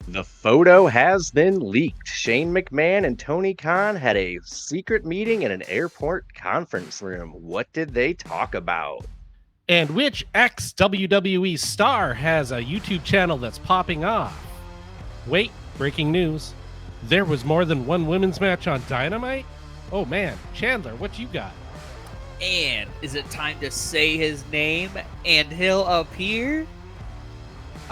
The photo has been leaked. Shane McMahon and Tony Khan had a secret meeting in an airport conference room. What did they talk about? And which ex-WWE star has a YouTube channel that's popping off? Wait, breaking news. There was more than one women's match on Dynamite? Oh man, Chandler, what you got? And is it time to say his name and he'll appear?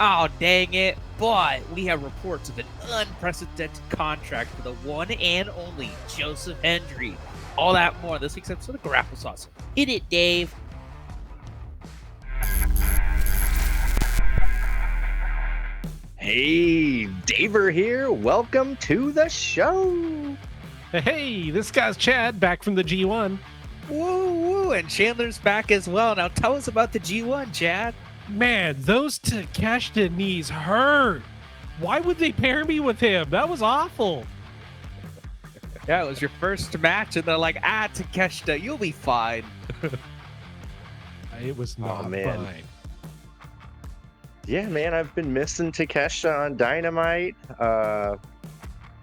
Oh, dang it. But we have reports of an unprecedented contract for the one and only Joseph Hendry. All that more in this week's episode of Grapple-Sauce. Hit it, Dave. Hey, Daver here. Welcome to the show. Hey, this guy's Chad, back from the G1. Woo, woo, and Chandler's back as well. Now tell us about the G1, Chad. Man, those Takeshita knees hurt. Why would they pair me with him? That was awful. Yeah, it was your first match, and they're like, Takeshita, you'll be fine. It was not fine. Yeah, man, I've been missing Takeshita on Dynamite.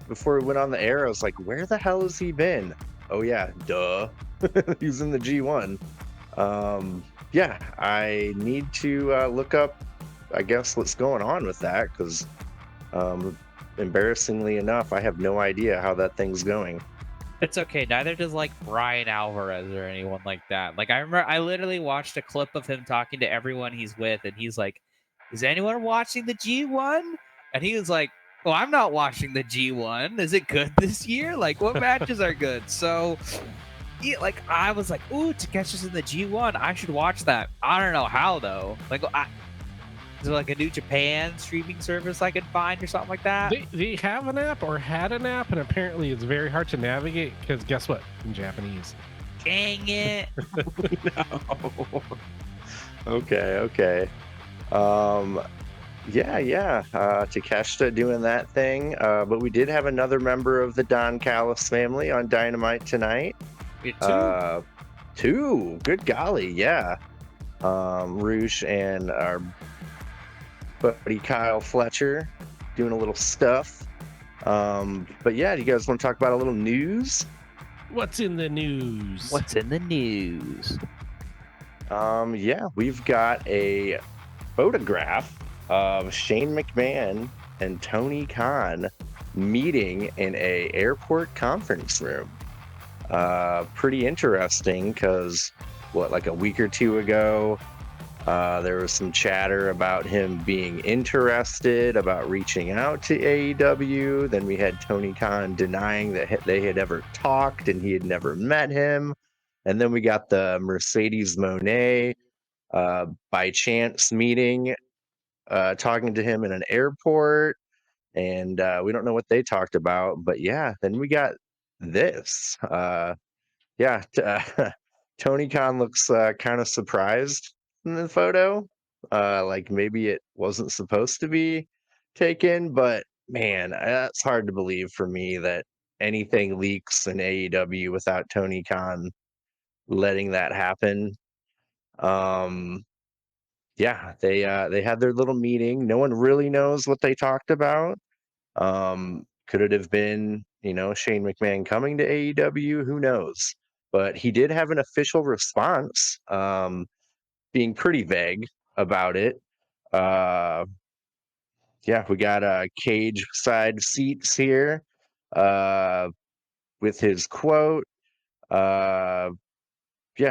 Before we went on the air, I was like, where the hell has he been? Oh, yeah, duh. He's in the G1. Yeah, I need to look up, I guess, what's going on with that, because embarrassingly enough, I have no idea how that thing's going. It's okay. Neither does like Brian Alvarez or anyone like that. Like I remember, I literally watched a clip of him talking to everyone he's with, and he's like, "Is anyone watching the G1?" And he was like, "Well, I'm not watching the G1. Is it good this year? Like, what matches are good?" So, yeah, like I was like, "Ooh, Takeshi's in the G1. I should watch that." I don't know how though. Like, is there like a New Japan streaming service I can find or something like that? They have an app or had an app, and apparently it's very hard to navigate because guess what? In Japanese. Dang it. No. Okay. Yeah. Takeshita doing that thing. But we did have another member of the Don Callis family on Dynamite tonight. Two. Good golly, yeah. Roosh and our buddy Kyle Fletcher doing a little stuff. But yeah, do you guys want to talk about a little news? What's in the news? Yeah, we've got a photograph of Shane McMahon and Tony Khan meeting in a airport conference room. Pretty interesting because like a week or two ago, there was some chatter about him being interested, about reaching out to AEW. Then we had Tony Khan denying that they had ever talked and he had never met him. And then we got the Mercedes Moné by chance meeting, talking to him in an airport. And we don't know what they talked about. But yeah, then we got this. Tony Khan looks kind of surprised in the photo. Like maybe it wasn't supposed to be taken, but man, that's hard to believe for me that anything leaks in AEW without Tony Khan letting that happen. Yeah, they had their little meeting. No one really knows what they talked about. Could it have been, Shane McMahon coming to AEW? Who knows? But he did have an official response, being pretty vague about it. Yeah, we got cage side seats here with his quote. Yeah,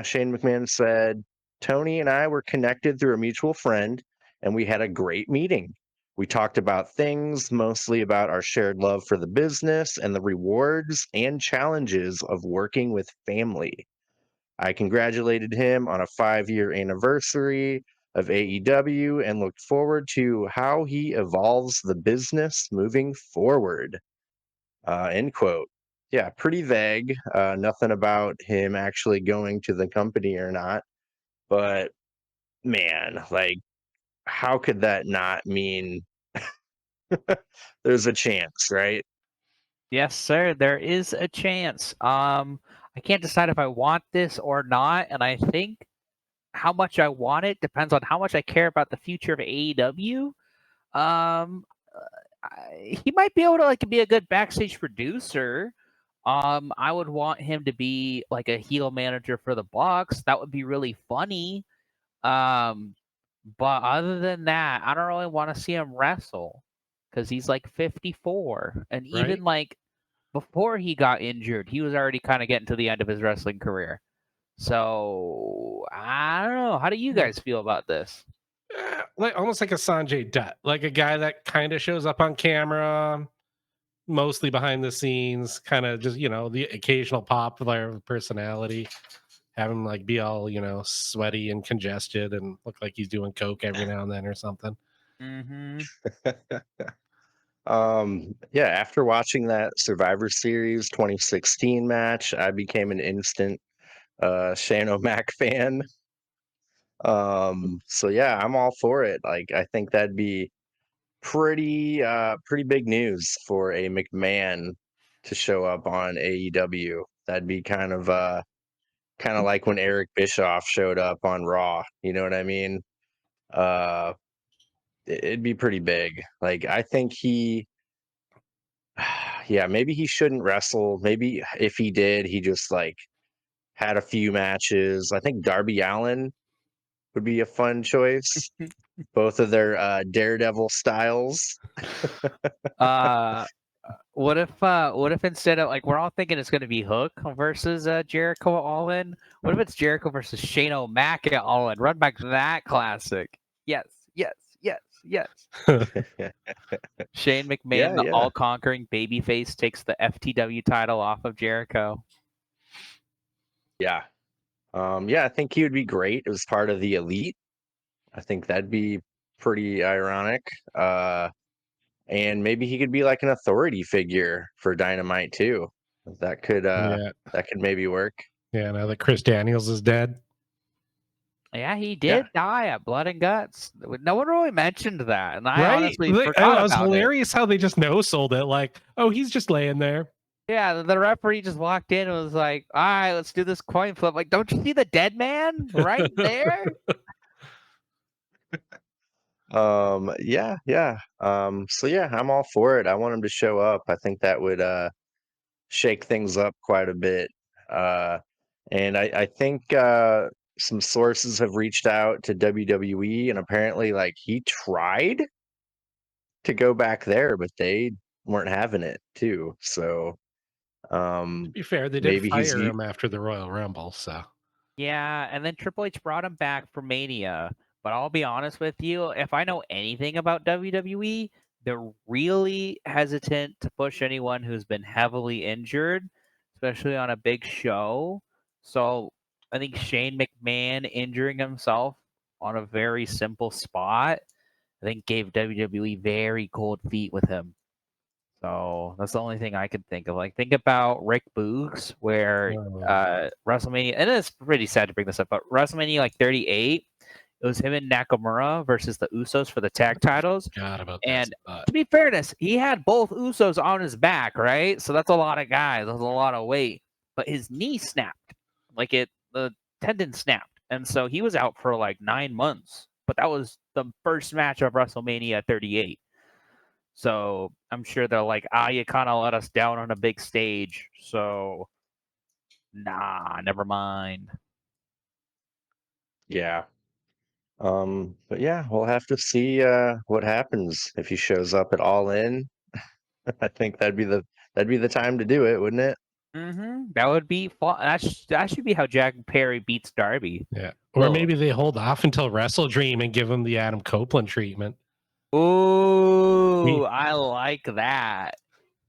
Shane McMahon said, Tony and I were connected through a mutual friend, and we had a great meeting. We talked about things, mostly about our shared love for the business and the rewards and challenges of working with family. I congratulated him on a 5-year anniversary of AEW and looked forward to how he evolves the business moving forward. End quote. Yeah, pretty vague. Nothing about him actually going to the company or not. But man, like, how could that not mean there's a chance, right? Yes, sir. There is a chance. I can't decide if I want this or not, and I think how much I want it depends on how much I care about the future of AEW. Um, he might be able to like be a good backstage producer. I would want him to be like a heel manager for the Bucks. That would be really funny. Um, but other than that, I don't really want to see him wrestle because he's like 54, and Right? even like before he got injured, he was already kind of getting to the end of his wrestling career. So I don't know. How do you guys feel about this? Like almost like a Sanjay Dutt, like a guy that kind of shows up on camera, mostly behind the scenes, kind of just the occasional popular personality. Have him like be all sweaty and congested and look like he's doing coke every now and then or something. Mm-hmm. Yeah, after watching that Survivor Series 2016 match, I became an instant Shane O'Mac fan. So yeah, I'm all for it. Like I think that'd be pretty big news for a McMahon to show up on AEW. That'd be kind of like when Eric Bischoff showed up on Raw. You know what I mean? Uh, it'd be pretty big. Like I think yeah, maybe he shouldn't wrestle. Maybe if he did, he just like had a few matches. I think Darby Allin would be a fun choice. Both of their Daredevil styles. uh, what if instead of like we're all thinking it's gonna be Hook versus Jericho at All In? What if it's Jericho versus Shane O'Mac at All In? Run back to that classic. Yes, yes, yes, yes. Shane McMahon, Yeah, the yeah, all-conquering babyface, takes the FTW title off of Jericho. yeah. Yeah, I think he would be great as part of the elite. I think that'd be pretty ironic. And maybe he could be like an authority figure for Dynamite too. That could Yeah, that could maybe work. yeah. Now that Chris Daniels is dead, Yeah, he Yeah. did die at Blood and Guts. No one really mentioned that, and I right? honestly Like, forgot it was about it. hilarious how they just no sold it. Like, oh, he's just laying there. Yeah, the referee just walked in and was like, "All right, let's do this coin flip." Like, don't you see the dead man right there? Yeah, yeah. So yeah, I'm all for it. I want him to show up. I think that would shake things up quite a bit. Uh and I think some sources have reached out to WWE and apparently like he tried to go back there, but they weren't having it too. So To be fair, they did maybe he's fire him after the Royal Rumble, so Yeah, and then Triple H brought him back for Mania. But I'll be honest with you, if I know anything about WWE, they're really hesitant to push anyone who's been heavily injured, especially on a big show. So I think Shane McMahon injuring himself on a very simple spot, I think gave WWE very cold feet with him. So that's the only thing I could think of. Like, think about Rick Boogs, where WrestleMania, and it's pretty sad to bring this up, but WrestleMania like 38, it was him and Nakamura versus the Usos for the tag titles. forgot about this. And But to be fairness, he had both Usos on his back, right? So that's a lot of guys, that's a lot of weight. But his knee snapped, the tendon snapped, and so he was out for like 9 months. But that was the first match of WrestleMania 38. So I'm sure they're like, you kind of let us down on a big stage. So, nah, never mind. yeah. But yeah, we'll have to see what happens if he shows up at All In. I think that'd be the time to do it, wouldn't it? That would be fun. That should be how Jack Perry beats Darby. yeah, or maybe they hold off until Wrestle Dream and give him the Adam Copeland treatment. Ooh, I like that.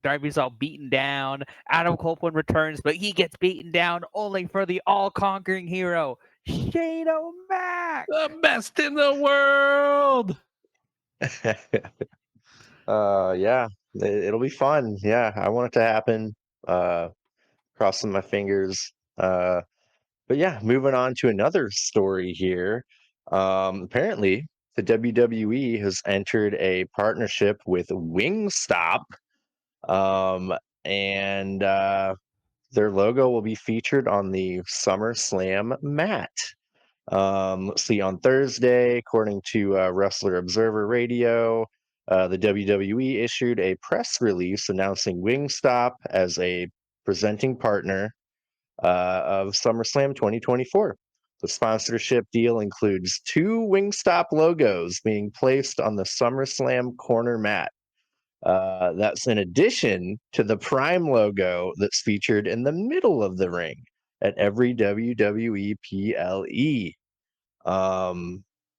Darby's all beaten down. Adam Copeland returns, but he gets beaten down only for the all-conquering hero, Shane O'Mac. The best in the world. Yeah, it'll be fun. Yeah, I want it to happen. Crossing my fingers. But yeah, moving on to another story here. Apparently, the WWE has entered a partnership with Wingstop, and their logo will be featured on the SummerSlam mat. Let's see, on Thursday, according to Wrestler Observer Radio, The WWE issued a press release announcing Wingstop as a presenting partner of SummerSlam 2024. The sponsorship deal includes 2 Wingstop logos being placed on the SummerSlam corner mat. That's in addition to the Prime logo that's featured in the middle of the ring at every WWE PLE.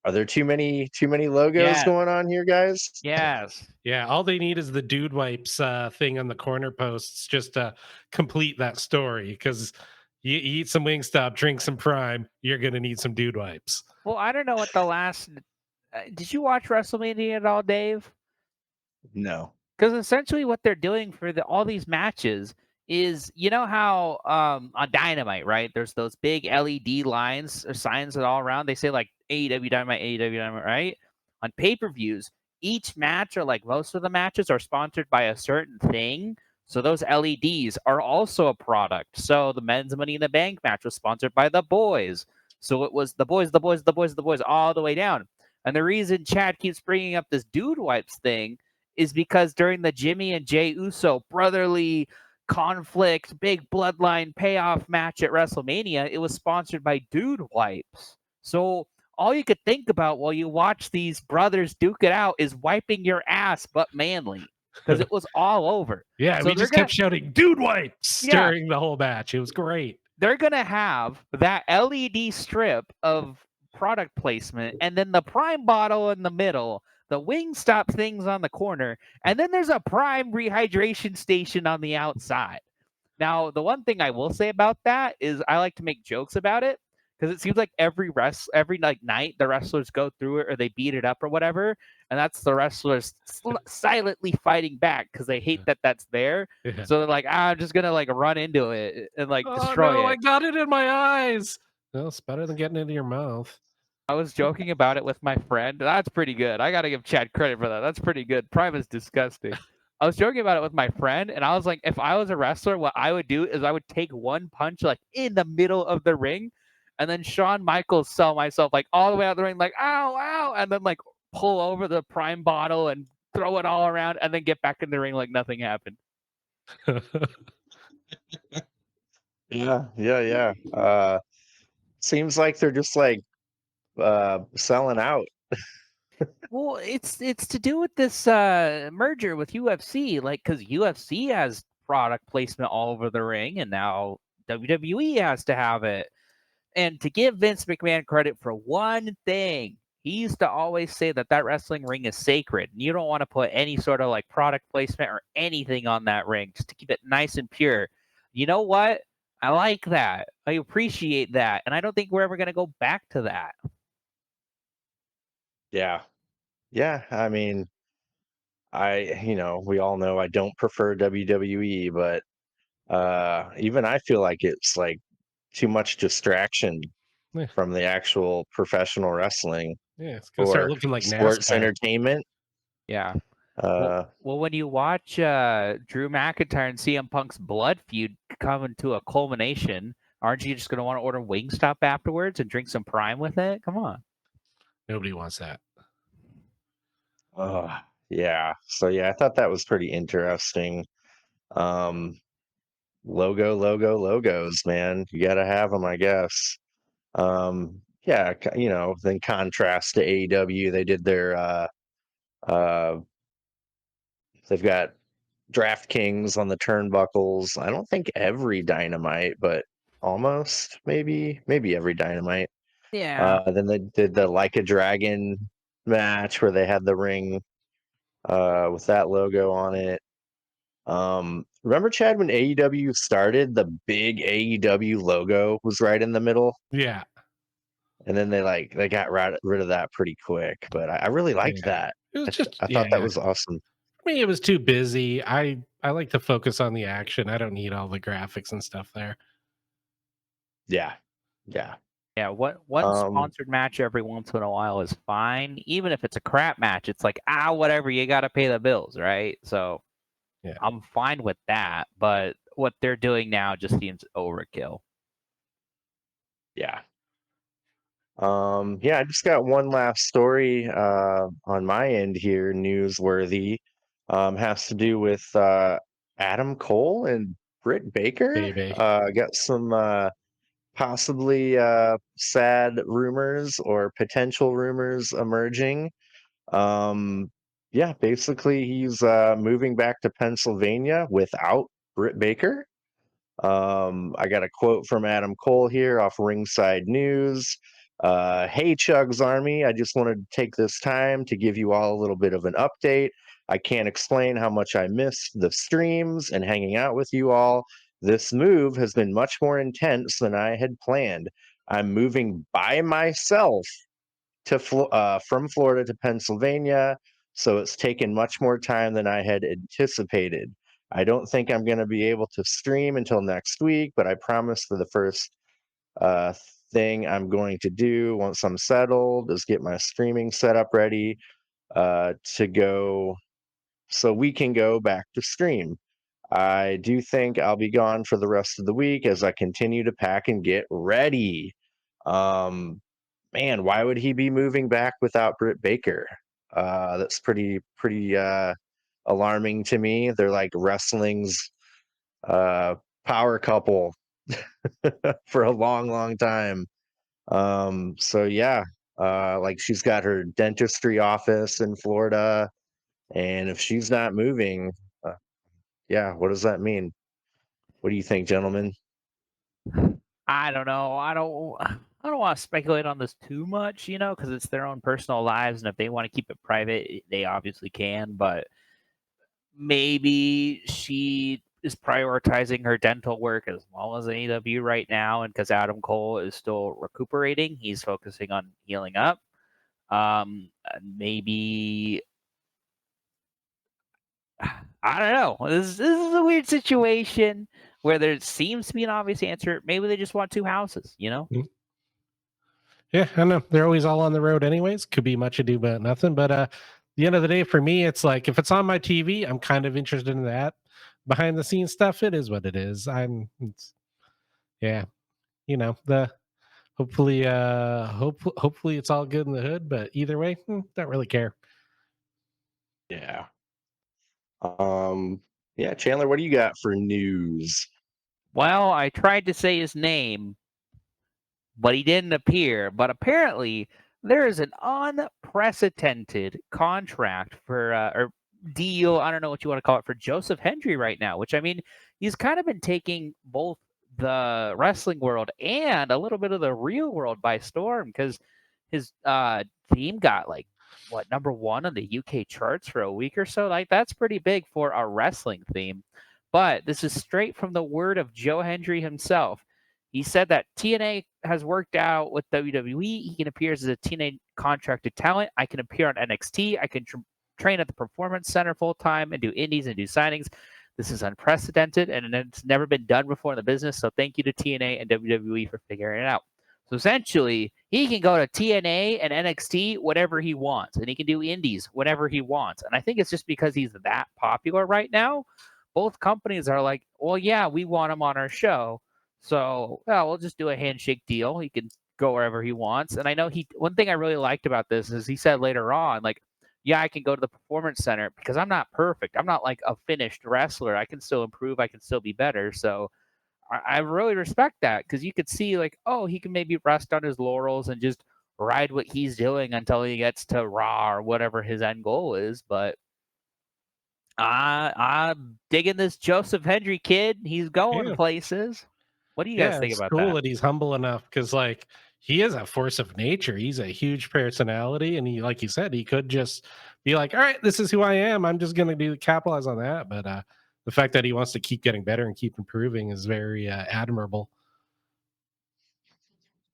Are there too many logos Yeah. going on here, guys? Yes. Yeah, all they need is the dude wipes thing on the corner posts just to complete that story. Because you eat some Wingstop, drink some Prime, you're gonna need some dude wipes. Well, I don't know what the last. Did you watch WrestleMania at all, Dave? No. Because essentially what they're doing for all these matches is, you know how on Dynamite, right? There's those big LED lines or signs that all around. They say like AEW Dynamite, AEW Dynamite, right? On pay-per-views, each match or like most of the matches are sponsored by a certain thing. So those LEDs are also a product. So the men's Money in the Bank match was sponsored by the boys. So it was the boys, the boys, the boys, the boys, all the way down. And the reason Chad keeps bringing up this dude wipes thing is because during the Jimmy and Jay Uso brotherly conflict, big bloodline payoff match at WrestleMania, it was sponsored by Dude Wipes. So all you could think about while you watch these brothers duke it out is wiping your ass, but manly, because it was all over. Yeah, So we just kept shouting dude wipes during the whole match. It was great. They're gonna have that LED strip of product placement, and then the Prime bottle in the middle, the Wingstop things on the corner, and then there's a Prime rehydration station on the outside. Now, the one thing I will say about that is I like to make jokes about it because it seems like every like night the wrestlers go through it or they beat it up or whatever, and that's the wrestlers silently fighting back because they hate that that's there. Yeah. So they're like, I'm just gonna like run into it and like Oh destroy no, it. I got it in my eyes. Well, it's better than getting into your mouth. I was joking about it with my friend. That's pretty good. I gotta give Chad credit for that. That's pretty good. Prime is disgusting. I was joking about it with my friend, and I was like, if I was a wrestler, what I would do is I would take one punch like in the middle of the ring, and then Shawn Michaels sell myself like all the way out the ring, like ow, ow, and then like pull over the Prime bottle and throw it all around, and then get back in the ring like nothing happened. Yeah. Seems like they're just like selling out. Well, it's to do with this merger with UFC, like because UFC has product placement all over the ring, and now WWE has to have it. And to give Vince McMahon credit for one thing, he used to always say that that wrestling ring is sacred, and you don't want to put any sort of like product placement or anything on that ring, just to keep it nice and pure. You know what? I like that. I appreciate that, and I don't think we're ever going to go back to that. Yeah. Yeah, I mean, we all know I don't prefer WWE, but even I feel like it's like too much distraction Yeah. from the actual professional wrestling Yeah, it's gonna start or looking like sports NASCAR. entertainment. Yeah. Uh, Well, when you watch Drew McIntyre and CM Punk's blood feud coming to a culmination, aren't you just going to want to order Wingstop afterwards and drink some Prime with it? Come on. Nobody wants that. yeah. So yeah, I thought that was pretty interesting. Um, logos, man. You gotta have them, I guess. Yeah, then contrast to AEW, they did their uh, they've got DraftKings on the turnbuckles. I don't think every Dynamite, but almost maybe every Dynamite. Yeah. Then they did the Like a Dragon match where they had the ring with that logo on it. Remember Chad when AEW started, the big AEW logo was right in the middle, Yeah. and then they got rid of that pretty quick. But I really liked Yeah. that. It was just I thought that was awesome. I mean, it was too busy. I like to focus on the action. I don't need all the graphics and stuff there. Yeah. Yeah, one Um, sponsored match every once in a while is fine. Even if it's a crap match, it's like, whatever, you got to pay the bills, right? So Yeah. I'm fine with that. But what they're doing now just seems overkill. yeah. Yeah, I just got one last story on my end here, newsworthy. Has to do with Adam Cole and Britt Baker. Baby. Got some possibly sad rumors or potential rumors emerging. Yeah, basically he's moving back to Pennsylvania without Britt Baker. I got a quote from Adam Cole here off Ringside News. Hey, Chugs Army, I just wanted to take this time to give you all a little bit of an update. I can't explain how much I missed the streams and hanging out with you all. This move has been much more intense than I had planned. I'm moving by myself to from Florida to Pennsylvania, so it's taken much more time than I had anticipated. I don't think I'm going to be able to stream until next week, but I promise for the first uh, thing I'm going to do once I'm settled is get my streaming setup ready to go so we can go back to stream. I do think I'll be gone for the rest of the week as I continue to pack and get ready. Um, Man, why would he be moving back without Britt Baker? That's pretty alarming to me. They're like wrestling's uh, power couple for a long, long time. So yeah, like she's got her dentistry office in Florida, and if she's not moving, uh, yeah, what does that mean? What do you think, gentlemen? I don't know. I don't want to speculate on this too much, because it's their own personal lives, and if they want to keep it private, they obviously can. But maybe she is prioritizing her dental work as well as AEW right now, and because Adam Cole is still recuperating, he's focusing on healing up. Maybe I don't know. This is a weird situation where there seems to be an obvious answer. Maybe they just want two houses. Yeah, I know. They're always all on the road anyways. Could be much ado about nothing. But the end of the day, for me, it's like if it's on my TV, I'm kind of interested in that. Behind the scenes stuff, it is what it is. Yeah, the hopefully it's all good in the hood, but either way, don't really care. Yeah. Yeah, Chandler, what do you got for news? Well, I tried to say his name, but he didn't appear. But apparently, there is an unprecedented contract or deal. I don't know what you want to call it for Joseph Hendry right now. Which I mean, he's kind of been taking both the wrestling world and a little bit of the real world by storm because his theme got like what #1 on the UK charts for a week or so. Like that's pretty big for a wrestling theme. But this is straight from the word of Joe Hendry himself. He said that TNA has worked out with WWE. He can appear as a TNA contracted talent. I can appear on NXT. I can train at the Performance Center full time and do indies and do signings. This is unprecedented and it's never been done before in the business. So thank you to TNA and WWE for figuring it out. So essentially, he can go to TNA and NXT whatever he wants, and he can do indies whenever he wants. And I think it's just because he's that popular right now. Both companies are like, well, yeah, we want him on our show. So, yeah, we'll just do a handshake deal. He can go wherever he wants. And I know one thing I really liked about this is he said later on, like, yeah, I can go to the Performance Center because I'm not perfect. I'm not like a finished wrestler. I can still improve. I can still be better. So I really respect that because you could see, like, oh, he can maybe rest on his laurels and just ride what he's doing until he gets to Raw or whatever his end goal is. But I'm digging this Joseph Hendry kid. He's going Yeah, places. What do you guys yeah, think it's about cool that? that he's humble enough because, like, he is a force of nature. He's a huge personality, and he, like you said, he could just be like, "All right, this is who I am. I'm just going to capitalize on that." But the fact that he wants to keep getting better and keep improving is very admirable.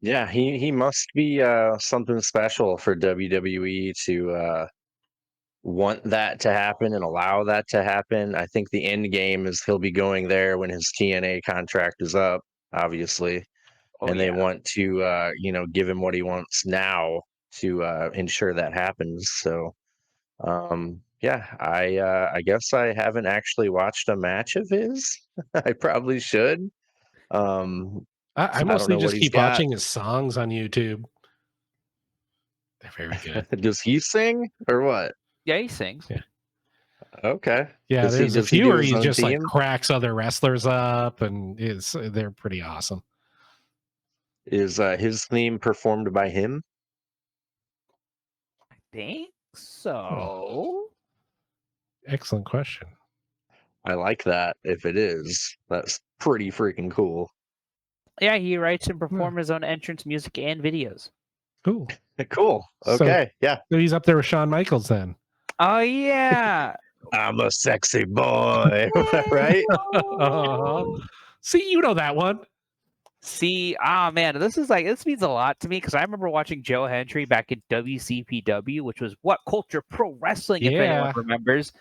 Yeah, he must be something special for WWE to want that to happen and allow that to happen. I think the end game is he'll be going there when his TNA contract is up, obviously, Oh and they yeah. want to give him what he wants now to ensure that happens. So yeah, I guess I haven't actually watched a match of his. I probably should. Um I I don't mostly know what just he's keep got. watching his songs on YouTube. They're very good. Does he sing or what? Yeah, he sings. Yeah. Okay. Yeah, there's a Does he few do where his he own just like theme? cracks other wrestlers up, and they're pretty awesome. Is his theme performed by him? I think so. Excellent question. I like that. If it is, that's pretty freaking cool. Yeah, he writes and performs his own entrance music and videos. Cool. Cool. So- Okay. Yeah. So he's up there with Shawn Michaels then. Oh yeah. I'm a sexy boy. Right? Uh-huh. See, you know that one. See, man, this means a lot to me because I remember watching Joe Hendry back in WCPW, which was What Culture Pro Wrestling, if anyone Yeah. remembers.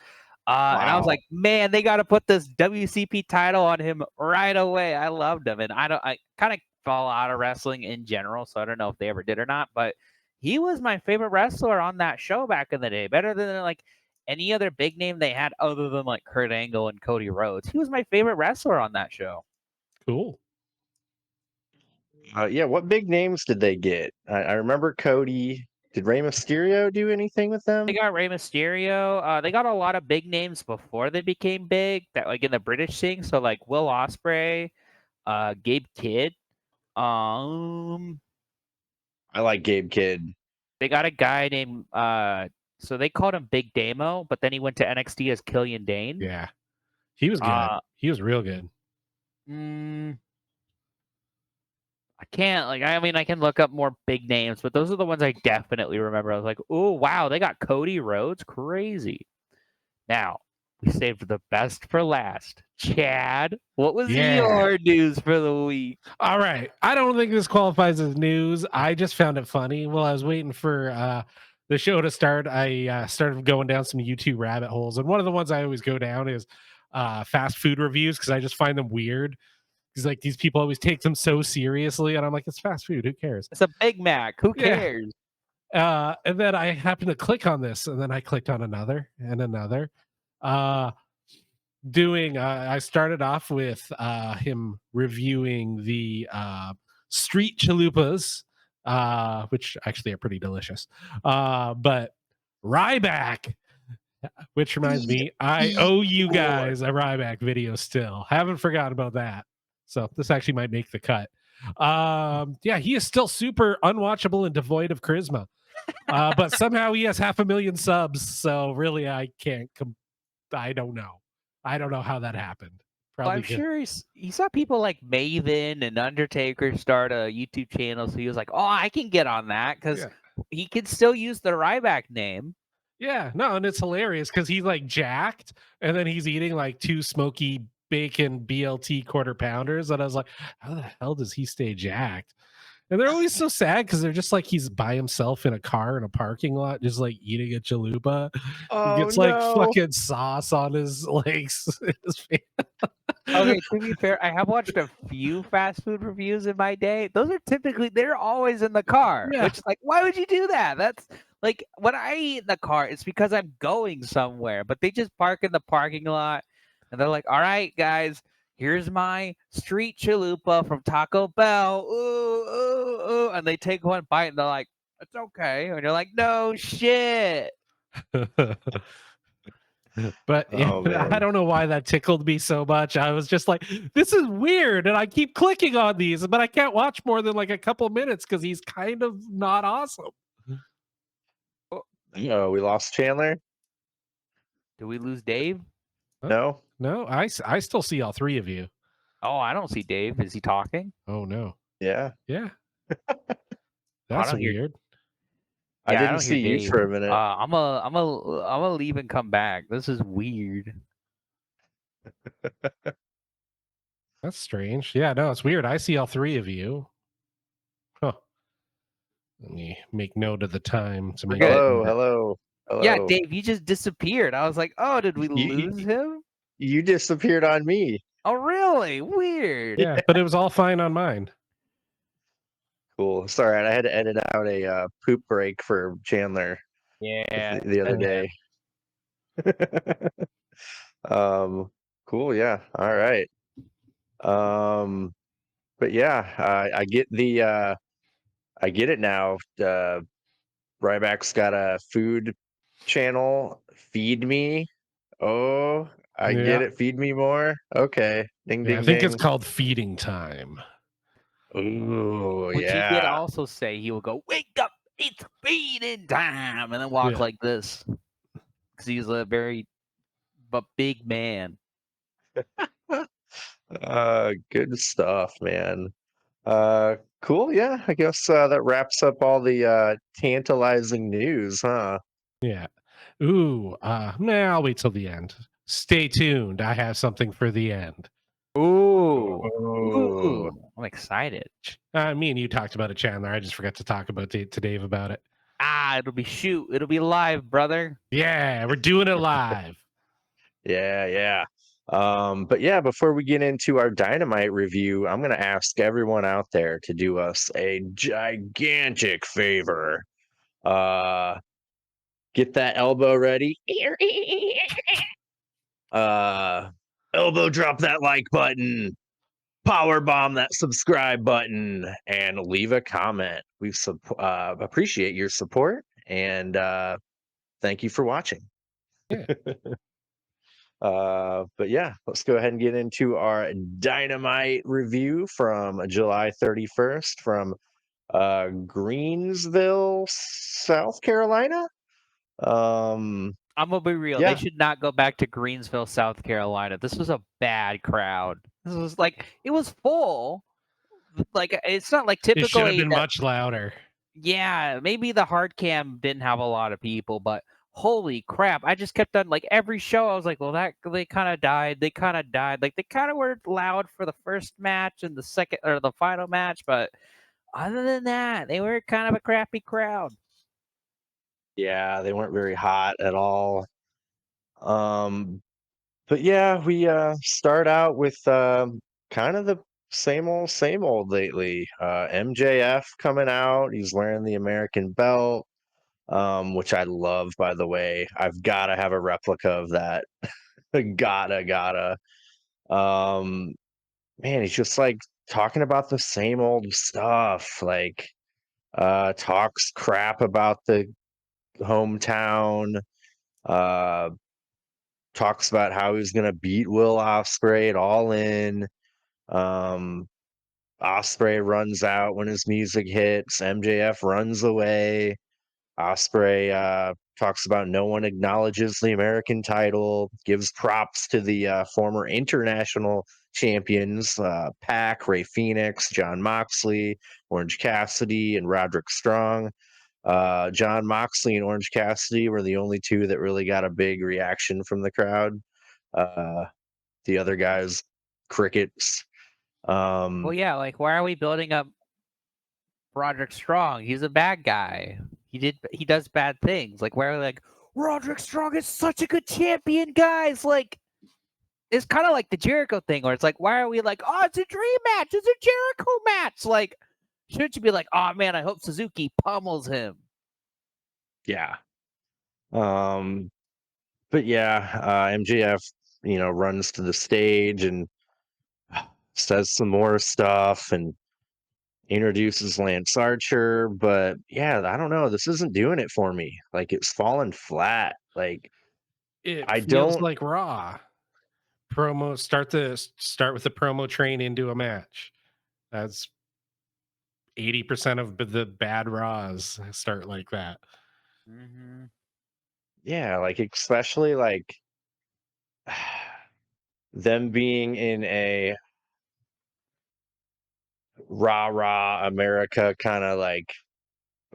And I was Wow. like, man, they got to put this WCP title on him right away. I loved him, and I kind of fall out of wrestling in general, so I don't know if they ever did or not. But he was my favorite wrestler on that show back in the day, better than like any other big name they had other than like Kurt Angle and Cody Rhodes. He was my favorite wrestler on that show. Cool. Yeah. What big names did they get? I remember Cody. Did Rey Mysterio do anything with them? They got Rey Mysterio. They got a lot of big names before they became big, that like in the British thing. So like Will Ospreay, Gabe Kidd. Um, I like Gabe Kidd. they got a guy named so they called him Big Damo, but then he went to NXT as Killian Dane. Yeah. He was good. He was real good. I can't I can look up more big names, but those are the ones I definitely remember. I was like, oh wow, they got Cody Rhodes, crazy. Now we saved the best for last. Chad, what was your news for the week? All right. I don't think this qualifies as news. I just found it funny. While I was waiting for the show to start, I started going down some YouTube rabbit holes. And one of the ones I always go down is fast food reviews because I just find them weird. Because like these people always take them so seriously. And I'm like, it's fast food. Who cares? It's a Big Mac. Who cares? And then I happened to click on this, and then I clicked on another and another. I started off with him reviewing the street chalupas, which actually are pretty delicious. But Ryback, which reminds me, I owe you guys a Ryback video still. Haven't forgotten about that. So this actually might make the cut. He is still super unwatchable and devoid of charisma. But somehow he has 500,000 subs. So really, I can't. I don't know. I don't know how that happened. Well, I'm sure he saw people like Maven and Undertaker start a YouTube channel, so he was like, "Oh, I can get on that because he can still use the Ryback name." Yeah, no, and it's hilarious because he's like jacked, and then he's eating like 2 smoky bacon BLT quarter pounders, and I was like, "How the hell does he stay jacked?" And they're always so sad because they're just like he's by himself in a car in a parking lot, just like eating a chalupa. He gets like fucking sauce on his legs. Okay, to be fair, I have watched a few fast food reviews in my day. Those are they're always in the car. Yeah. Which is like, why would you do that? That's like when I eat in the car, it's because I'm going somewhere. But they just park in the parking lot and they're like, all right, guys, here's my street chalupa from Taco Bell. Ooh, ooh, ooh. And they take one bite and they're like, it's okay. And you're like, no shit. But I don't know why that tickled me so much. I was just like, this is weird. And I keep clicking on these, but I can't watch more than like a couple minutes because he's kind of not awesome. No, we lost Chandler. Did we lose Dave? No. No, I still see all 3 of you. Oh, I don't see Dave. Is he talking? Oh, no. Yeah. Yeah. That's weird. I didn't see you for a minute. I'm gonna leave and come back. This is weird. That's strange. Yeah, no, it's weird. I see all 3 of you. Huh. Let me make note of the time to make Hello. Yeah, Dave, you just disappeared. I was like, oh, did we lose him? You disappeared on me. Oh, really? Weird. Yeah, but it was all fine on mine. Cool. Sorry, I had to edit out a poop break for Chandler. Yeah. The other day. Cool. Yeah. All right. But yeah, I get the I get it now. Ryback's got a food channel, Feed Me. Oh, I get Yeah. it. Feed me more. Okay. Ding, Yeah, I ding, think it's ding. called Feeding Time. Ooh, Which he did yeah. also say he would go, "Wake up, it's feeding time," and then walk Yeah. like this because he's a very big man. Good stuff, man. Cool. Yeah, I guess that wraps up all the tantalizing news, huh? Yeah. Ooh, nah, I'll wait till the end. Stay tuned. I have something for the end. Ooh, Oh, ooh, I'm excited. Me and you talked about it, Chandler. I just forgot to talk about to Dave about it. It'll be live, brother. Yeah, we're doing it live. yeah, yeah. But yeah, before we get into our Dynamite review, I'm gonna ask everyone out there to do us a gigantic favor. Uh, get that elbow ready. Uh, elbow drop that like button. Power bomb that subscribe button and leave a comment. We appreciate your support and thank you for watching. Yeah. But yeah, let's go ahead and get into our Dynamite review from July 31st from Greensville, South Carolina. I'm gonna be real. They Yeah, should not go back to Greensville, South Carolina. This was a bad crowd. This was like it was full. Like it's not like It should have typically been that. much louder. Yeah, maybe the hard cam didn't have a lot of people, but holy crap! I just kept on like every show. I was like, well, that they kind of died. They kind of died. Like they kind of were loud for the first match and the second or the final match, but other than that, they were kind of a crappy crowd. yeah, they weren't very hot at all. Um, but yeah, we start out with kind of the same old lately. MJF coming out, he's wearing the American belt, which I love, by the way. I've got to have a replica of that. Gotta. Um, man, he's just like talking about the same old stuff, like talks crap about the hometown, uh talks about how he's gonna beat Will Ospreay at All In. Um, Ospreay runs out when his music hits. MJF runs away. Ospreay talks about no one acknowledges the American title. Gives props to the former international champions: Pac, Ray Phoenix, John Moxley, Orange Cassidy, and Roderick Strong. John Moxley and Orange Cassidy were the only two that really got a big reaction from the crowd. Uh, the other guys, crickets. Well, yeah, like why are we building up Roderick Strong? He's a bad guy. He does bad things. Like where like Roderick Strong is such a good champion, guys. Like it's kind of like the Jericho thing, where it's like, why are we like, oh, it's a dream match, it's a Jericho match? Like, shouldn't you be like, oh man, I hope Suzuki pummels him? Yeah. Um, but yeah, MJF, runs to the stage and says some more stuff and introduces Lance Archer. But yeah, I don't know. This isn't doing it for me. Like it's fallen flat. Like It I feels don't. like Raw. Start with the promo train into a match. That's 80% of the bad Raws start like that. Mm-hmm. Yeah, like especially like them being in a rah rah America kind of like,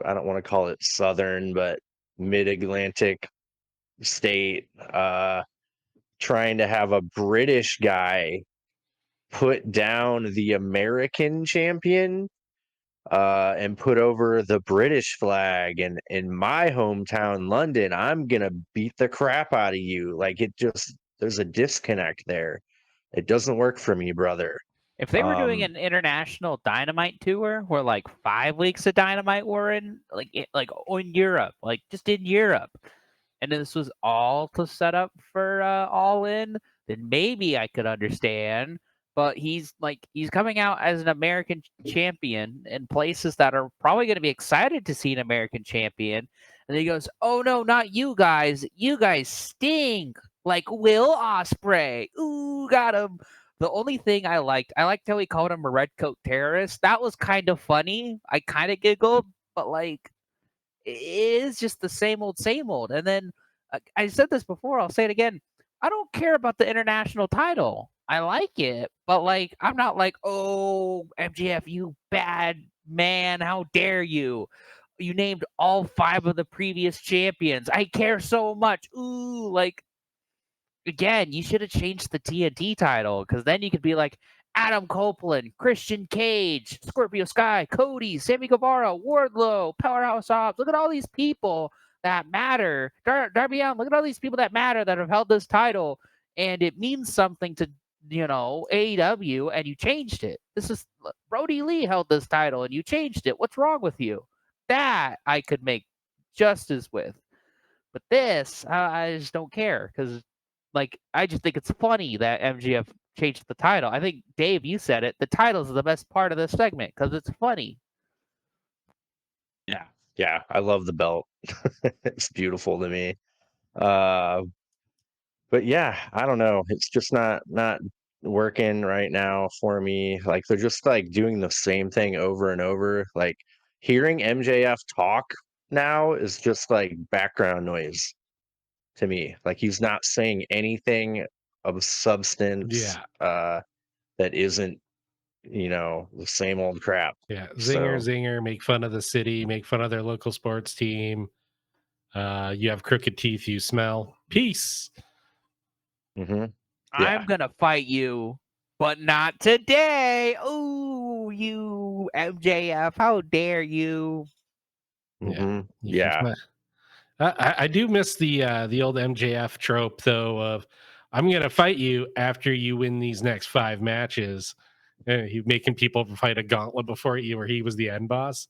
I don't want to call it Southern, but mid Atlantic state, trying to have a British guy put down the American champion, and put over the British flag. And in my hometown, London, I'm going to beat the crap out of you. Like there's a disconnect there. It doesn't work for me, brother. If they were doing Um, an international Dynamite tour, where like 5 weeks of Dynamite were in, like in Europe, like just in Europe, and this was all to set up for All In, then maybe I could understand. but he's coming out as an American champion in places that are probably going to be excited to see an American champion. And then he goes, "Oh no, not you guys! You guys stink like Will Ospreay. Ooh, got him." The only thing I liked how he called him a red coat terrorist. That was kind of funny. I kind of giggled, but like, it is just the same old, same old. And then I said this before. I'll say it again. I don't care about the international title. I like it, but like, I'm not like, oh, MJF, you bad man, how dare you? You named all 5 of the previous champions. I care so much. Ooh, like, again, you should have changed the TNT title, because then you could be like Adam Copeland, Christian Cage, Scorpio Sky, Cody, Sammy Guevara, Wardlow, Powerhouse Hobbs. Look at all these people that matter. Darby Allin, look at all these people that matter that have held this title, and it means something to, AEW, and you changed it. This is Brody Lee held this title, and you changed it. What's wrong with you? That I could make justice with. But this, I just don't care, because like, I just think it's funny that MGF changed the title. I think, Dave, you said it. The titles are the best part of this segment because it's funny. Yeah, I love the belt. It's beautiful to me. But yeah, I don't know. It's just not working right now for me. Like, they're just like doing the same thing over and over. Like, hearing MJF talk now is just like background noise to me. Like, he's not saying anything of substance that isn't, the same old crap. Yeah, So, zinger, make fun of the city, make fun of their local sports team. You have crooked teeth, you smell. Peace. yeah. I'm going to fight you, but not today. Ooh, you MJF, how dare you? Yeah. I do miss the old MJF trope, though, of I'm going to fight you after you win these next 5 matches. He making people fight a gauntlet before where he was the end boss.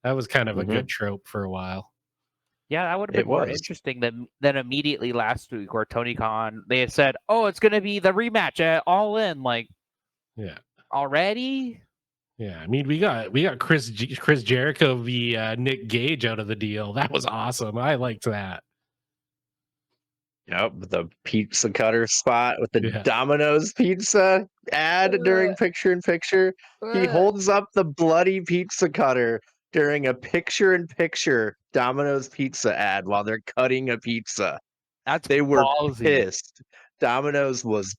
That was kind of a good trope for a while. Yeah, that would have It been more was. interesting than immediately last week, where Tony Khan, they had said, "Oh, it's going to be the rematch at All In." Like, yeah, already. Yeah, I mean, we got Chris Jericho v Nick Gage out of the deal. That was awesome. I liked that. Yep, the pizza cutter spot with the Yeah. Domino's pizza ad during picture in picture. He holds up the bloody pizza cutter during a picture in picture Domino's pizza ad while they're cutting a pizza. They were ballsy. pissed. Domino's was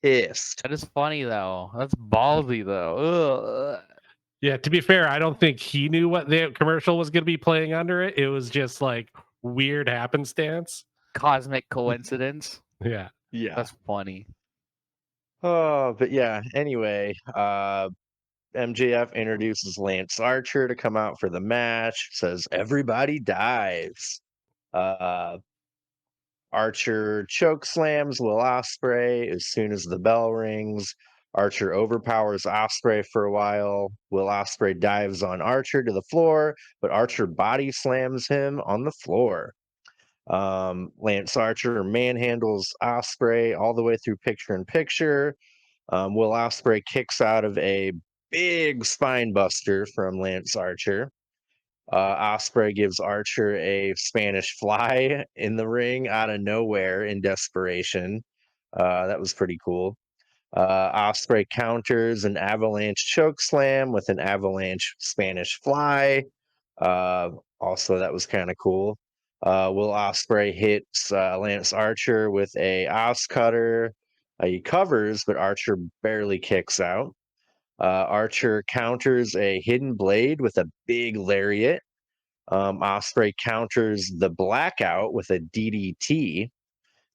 pissed. That is funny though. That's ballsy though. Ugh. Yeah, to be fair, I don't think he knew what the commercial was going to be playing under it. It was just like weird happenstance. Cosmic coincidence. Yeah. That's funny. Oh, but yeah, anyway, MJF introduces Lance Archer to come out for the match, says everybody dies. Archer choke slams Will Ospreay as soon as the bell rings. Archer overpowers Ospreay for a while. Will Ospreay dives on Archer to the floor, but Archer body slams him on the floor. Lance Archer manhandles Ospreay all the way through picture in picture. Will Ospreay kicks out of a big spine buster from Lance Archer. Ospreay gives Archer a Spanish fly in the ring out of nowhere in desperation. That was pretty cool. Ospreay counters an avalanche choke slam with an avalanche Spanish fly. Also, that was kind of cool. Will Ospreay hits Lance Archer with a Os cutter. He covers, but Archer barely kicks out. Archer counters a hidden blade with a big lariat. Ospreay counters the blackout with a DDT.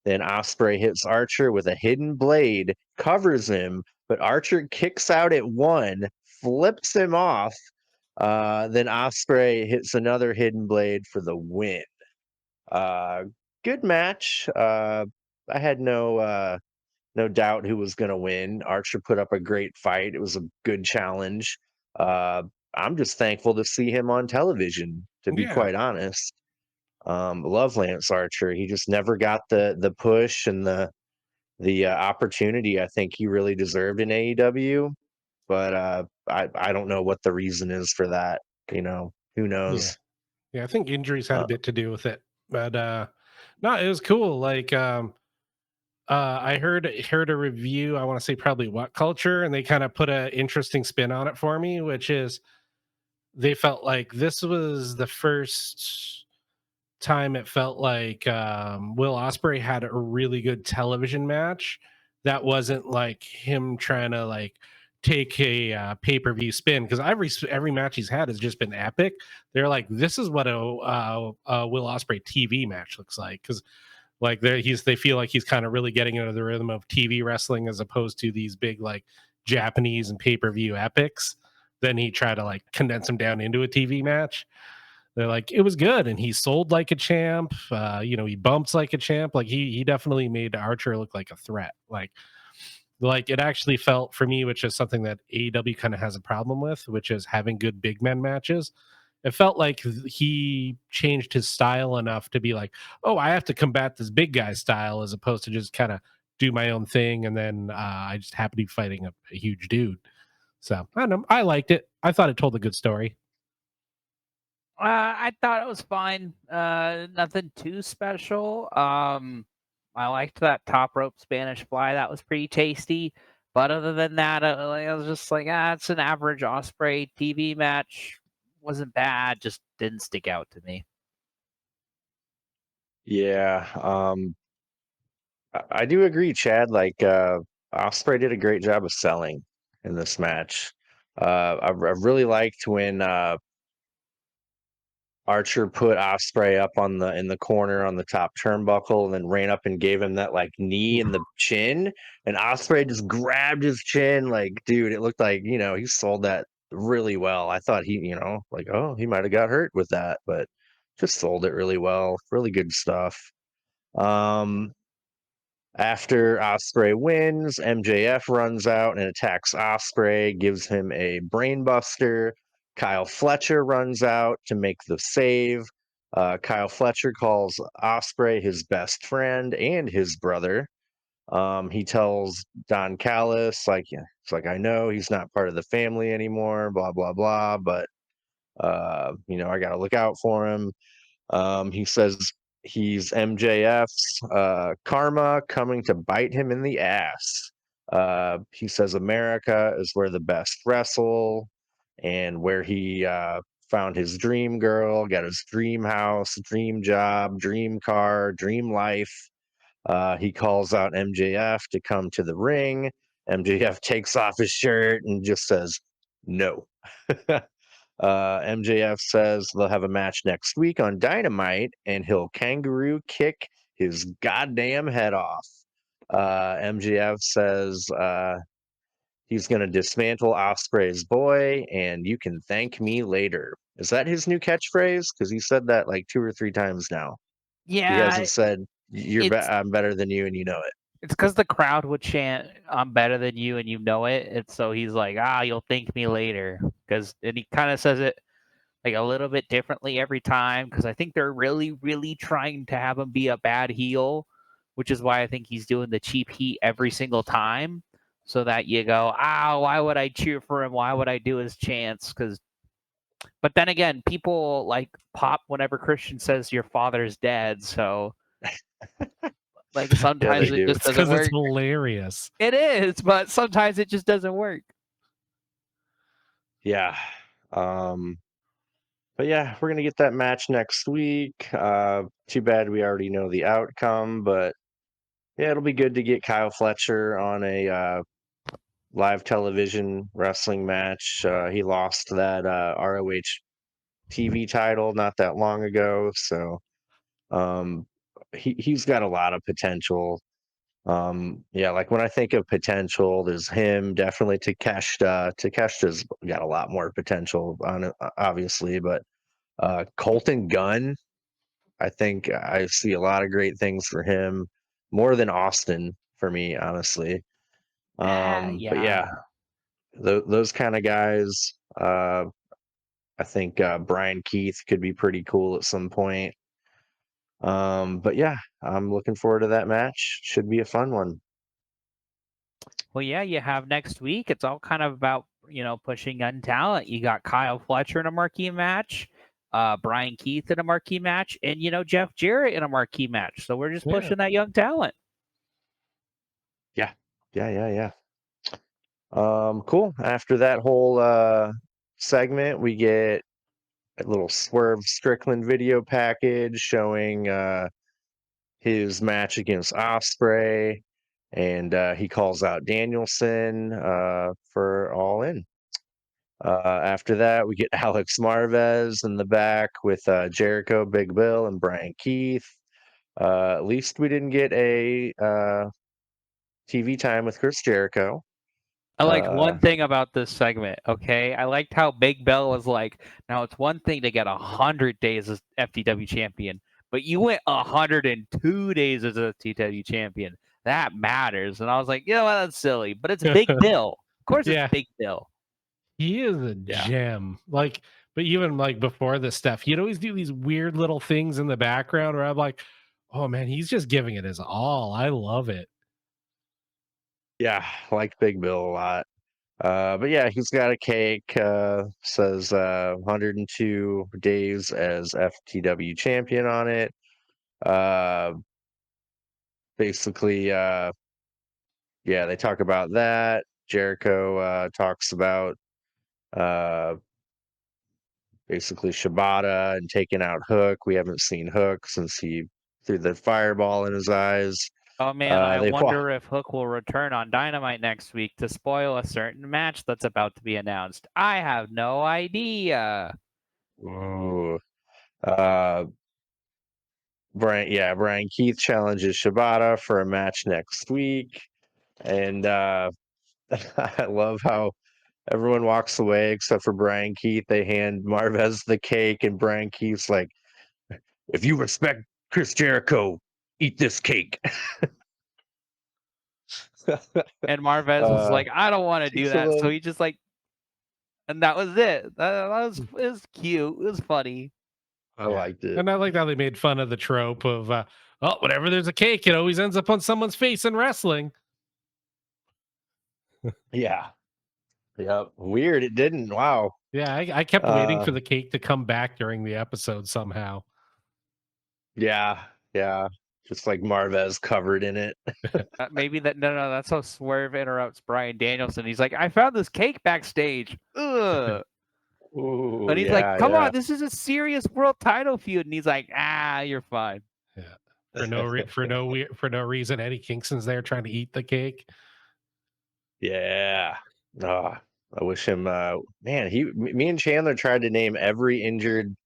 Then Ospreay hits Archer with a hidden blade, covers him, but Archer kicks out at 1, flips him off. Then Ospreay hits another hidden blade for the win. Good match. I had no doubt who was going to win. Archer put up a great fight. It was a good challenge. I'm just thankful to see him on television, to be quite honest. Love Lance Archer. He just never got the push and the the opportunity I think he really deserved in AEW, but I don't know what the reason is for that. Who Yeah. knows? Yeah, I think injuries had a Uh, bit to do with it. But no, it was cool. Like I heard a review, I want to say probably What Culture, and they kind of put an interesting spin on it for me, which is they felt like this was the first time it felt like Will Ospreay had a really good television match that wasn't like him trying to like take a pay-per-view spin, because every match he's had has just been epic. They're like, this is what a Will Ospreay TV match looks like, because like they feel like he's kind of really getting into the rhythm of TV wrestling as opposed to these big like Japanese and pay-per-view epics. Then he tried to like condense them down into a TV match. They're like, it was good, and he sold like a champ. He bumps like a champ. Like he definitely made Archer look like a threat. Like it actually felt for me, which is something that AEW kind of has a problem with, which is having good big men matches. It felt like he changed his style enough to be like, oh, I have to combat this big guy style as opposed to just kind of do my own thing, and then I just happen to be fighting a huge dude. So I don't know. I liked it. I thought it told a good story. I thought it was fine. Nothing too special. I liked that top rope Spanish fly. That was pretty tasty. But other than that, I was just like, it's an average Osprey TV match. Wasn't bad. Just didn't stick out to me. yeah, I do agree, Chad. Like Osprey did a great job of selling in this match. I really liked when Archer put Osprey up in the corner on the top turnbuckle and then ran up and gave him that like knee in the chin. And Osprey just grabbed his chin. Like, dude, it looked like, he sold that really well. I thought like, oh, he might have got hurt with that, but just sold it really well. Really good stuff. Um, After Osprey wins, MJF runs out and attacks Osprey, gives him a brainbuster. Kyle Fletcher runs out to make the save. Kyle Fletcher calls Osprey his best friend and his brother. He tells Don Callis, like, yeah, it's like, I know he's not part of the family anymore, blah, blah, blah, but, I got to look out for him. He says he's MJF's karma coming to bite him in the ass. He says America is where the best wrestle and where he found his dream girl, got his dream house, dream job, dream car, dream life. He calls out MJF to come to the ring. MJF takes off his shirt and just says, no. MJF says they'll have a match next week on Dynamite, and he'll kangaroo kick his goddamn head off. MJF says he's going to dismantle Osprey's boy, and you can thank me later. Is that his new catchphrase? Because he said that like 2 or 3 times now. He Yeah, hasn't said I'm better than you, and you know it. it's because the crowd would chant, "I'm better than you," and you know it. And so he's like, you'll thank me later. And he kind of says it like a little bit differently every time, because I think they're really, really trying to have him be a bad heel, which is why I think he's doing the cheap heat every single time, so that you go, why would I cheer for him? Why would I do his chants? But then again, people like pop whenever Christian says your father's dead. So like Yeah, they sometimes it do. just It's doesn't because it's work. hilarious. It is, but sometimes it just doesn't work. Yeah. Um, But yeah, we're gonna get that match next week. Too bad we already know the outcome, but yeah, it'll be good to get Kyle Fletcher on a live television wrestling match. He lost that ROH TV title not that long ago, so um, he's got a lot of potential. Yeah, like when I think of potential, there's him, definitely Takeshita. Takeshita's got a lot more potential on it, obviously, but Colton Gunn, I think I see a lot of great things for him, more than Austin for me, honestly. But Yeah. yeah, those kind of guys. I think Brian Keith could be pretty cool at some point. But yeah, I'm looking forward to that match. Should be a fun one. Well, yeah, you have next week. It's all kind of about, pushing young talent. You got Kyle Fletcher in a marquee match, Brian Keith in a marquee match, and, Jeff Jarrett in a marquee match. So we're just Yeah. pushing that young talent. Yeah. Cool. After that whole segment, we get a little Swerve Strickland video package showing his match against Osprey, and he calls out Danielson for All In. After that, we get Alex Marvez in the back with Jericho, Big Bill, and Brian Keith. At least we didn't get a TV time with Chris Jericho. I liked one thing about this segment, okay? I liked how Big Bill was like, now it's one thing to get 100 days as FTW champion, but you went 102 days as a FTW champion. That matters. And I was like, that's silly, but it's Big Bill. Of course Yeah. it's Big Bill. He is a gem. Like, but even like before this stuff, he'd always do these weird little things in the background where I'm like, oh man, he's just giving it his all. I love it. Yeah, I like Big Bill a lot. But yeah, he's got a cake, says 102 days as FTW champion on it. Basically, yeah, they talk about that. Jericho talks about basically Shibata and taking out Hook. We haven't seen Hook since he threw the fireball in his eyes. Oh man, I They wonder if Hook will return on Dynamite next week to spoil a certain match that's about to be announced. I have no idea. Ooh. Brian Keith challenges Shibata for a match next week. And I love how everyone walks away except for Brian Keith. They hand Marvez the cake, and Brian Keith's like, if you respect Chris Jericho, eat this cake. And Marvez was like, I don't want to do that. So he just and that was it. That was, it was cute. It was funny. I liked it. And I liked how they made fun of the trope of, whenever there's a cake, it always ends up on someone's face in wrestling. Yeah. Yep. Weird. It didn't. Wow. Yeah, I kept waiting for the cake to come back during the episode somehow. Yeah. Just like Marvez covered in it. Maybe that no, that's how Swerve interrupts Brian Danielson. He's like, I found this cake backstage. Ugh. Ooh, And he's like, come on, this is a serious world title feud. And he's like, you're fine. Yeah. For no reason, Eddie Kingston's there trying to eat the cake. Yeah. I wish him. Man, me and Chandler tried to name every injured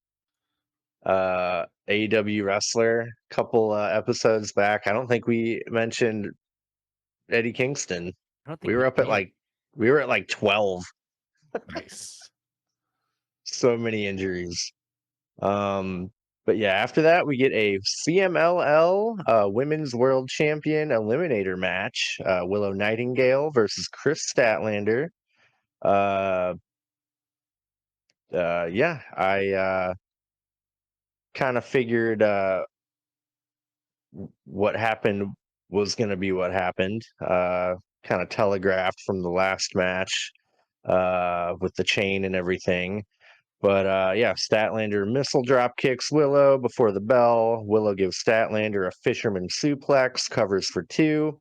AEW wrestler a couple episodes back. I don't think we mentioned Eddie Kingston. We were at like 12. Nice. So many injuries. But yeah, after that we get a CMLL Women's World Champion Eliminator match. Willow Nightingale versus Chris Statlander. Yeah, I kind of figured what happened was going to be what happened. Kind of telegraphed from the last match with the chain and everything. But yeah, Statlander missile drop kicks Willow before the bell. Willow gives Statlander a fisherman suplex, covers for 2.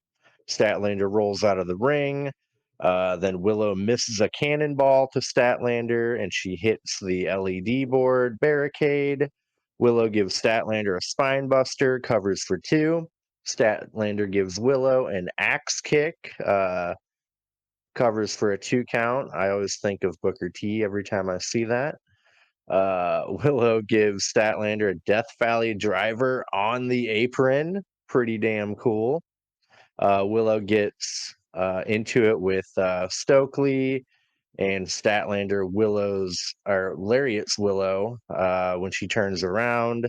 Statlander rolls out of the ring. Then Willow misses a cannonball to Statlander, and she hits the LED board barricade. Willow gives Statlander a spine buster, covers for 2. Statlander gives Willow an axe kick, covers for a 2 count. I always think of Booker T every time I see that. Willow gives Statlander a Death Valley driver on the apron. Pretty damn cool. Willow gets into it with Stokely, and Statlander lariats Willow when she turns around.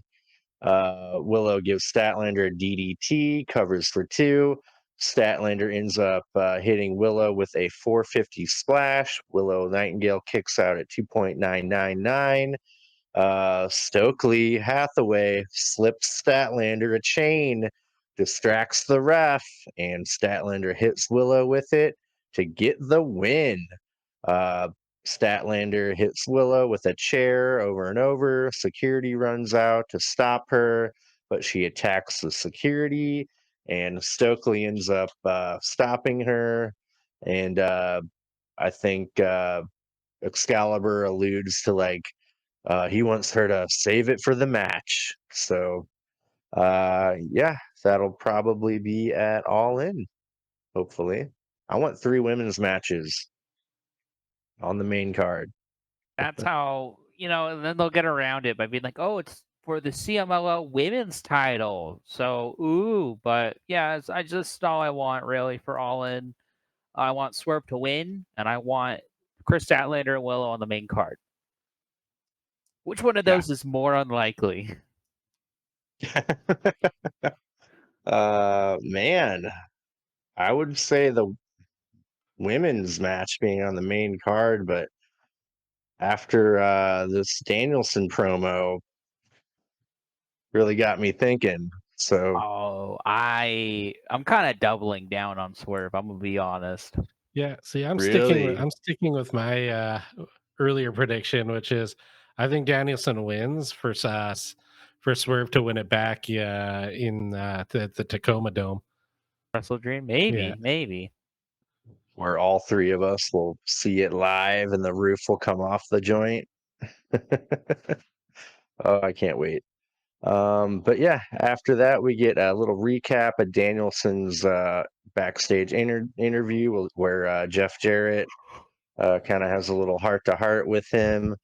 Willow gives Statlander a DDT, covers for 2. Statlander ends up hitting Willow with a 450 splash. Willow Nightingale kicks out at 2.999. Stokely Hathaway slips Statlander a chain, distracts the ref, and Statlander hits Willow with it. to get the win. Uh, Statlander hits Willow with a chair over and over. Security runs out to stop her, but she attacks the security, and Stokely ends up stopping her. And I think Excalibur alludes to like he wants her to save it for the match. So yeah, that'll probably be at All In, hopefully. I want 3 women's matches on the main card. That's how, and then they'll get around it by being like, oh, it's for the CMLL women's title. So, ooh, but yeah, I just all I want really for All In. I want Swerve to win, and I want Chris Statlander and Willow on the main card. Which one of Yeah. those is more unlikely? Man, I would say the women's match being on the main card, but after this Danielson promo really got me thinking. So Oh, I'm kind of doubling down on Swerve. I'm gonna be honest. Yeah, see, really, I'm sticking with my earlier prediction, which is I think Danielson wins for Swerve to win it back in the Tacoma Dome. Wrestle Dream, Yeah. maybe. where all 3 of us will see it live and the roof will come off the joint. Oh, I can't wait. But yeah, after that, we get a little recap of Danielson's backstage interview where Jeff Jarrett kind of has a little heart to heart with him.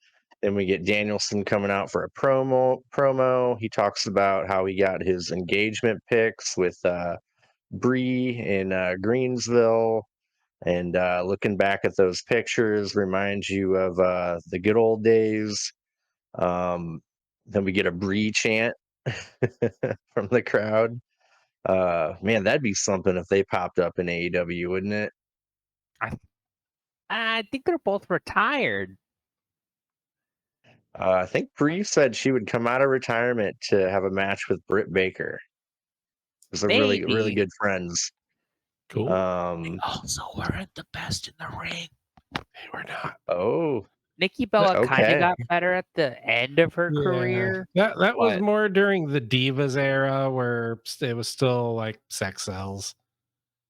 Then we get Danielson coming out for a promo. He talks about how he got his engagement pics with Bree in Greensville. And looking back at those pictures reminds you of the good old days. Then we get a Bree chant from the crowd. Man, that'd be something if they popped up in AEW, wouldn't it? I think they're both retired. I think Bree said she would come out of retirement to have a match with Britt Baker. Because they're really, really Maybe. good friends. Cool. Also weren't the best in the ring. They were not. Oh, Nikki Bella kind okay. of got better at the end of her Yeah, career. that was but- more during the Divas era where it was still like sex sells.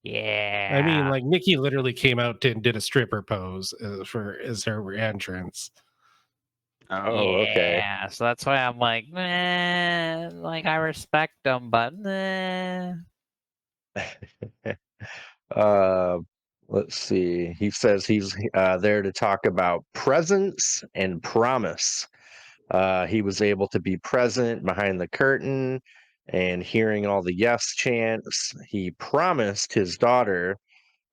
Yeah. I mean, like Nikki literally came out and did a stripper pose as her entrance. Oh, okay. Yeah, so that's why I'm like, man, like I respect them, but uh, let's see. He says he's there to talk about presence and promise. He was able to be present behind the curtain and hearing all the yes chants. He promised his daughter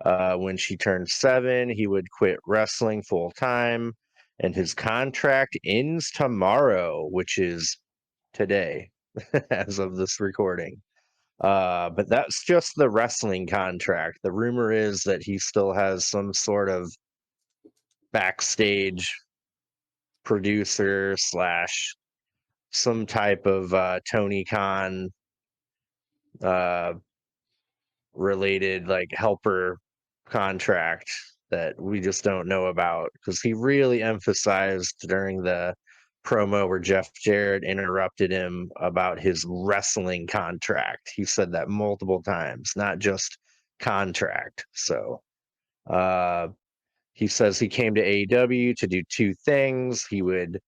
when she turned 7, he would quit wrestling full time. And his contract ends tomorrow, which is today, as of this recording. But that's just the wrestling contract. The rumor is that he still has some sort of backstage producer slash some type of Tony Khan uh, related like helper contract that we just don't know about because he really emphasized during the promo where Jeff Jarrett interrupted him about his wrestling contract. He said that multiple times, not just contract. So he says he came to AEW to do 2 things. He would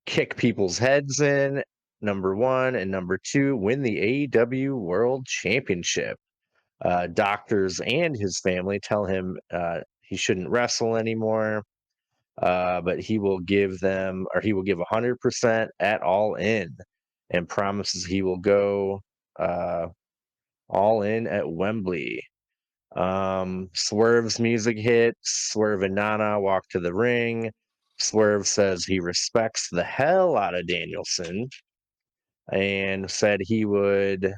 kick people's heads in, number 1, and number 2, win the AEW World Championship. Doctors and his family tell him he shouldn't wrestle anymore, but he will give 100% at All In and promises he will go All In at Wembley. Swerve's music hits. Swerve and Nana walk to the ring. Swerve says he respects the hell out of Danielson and said he would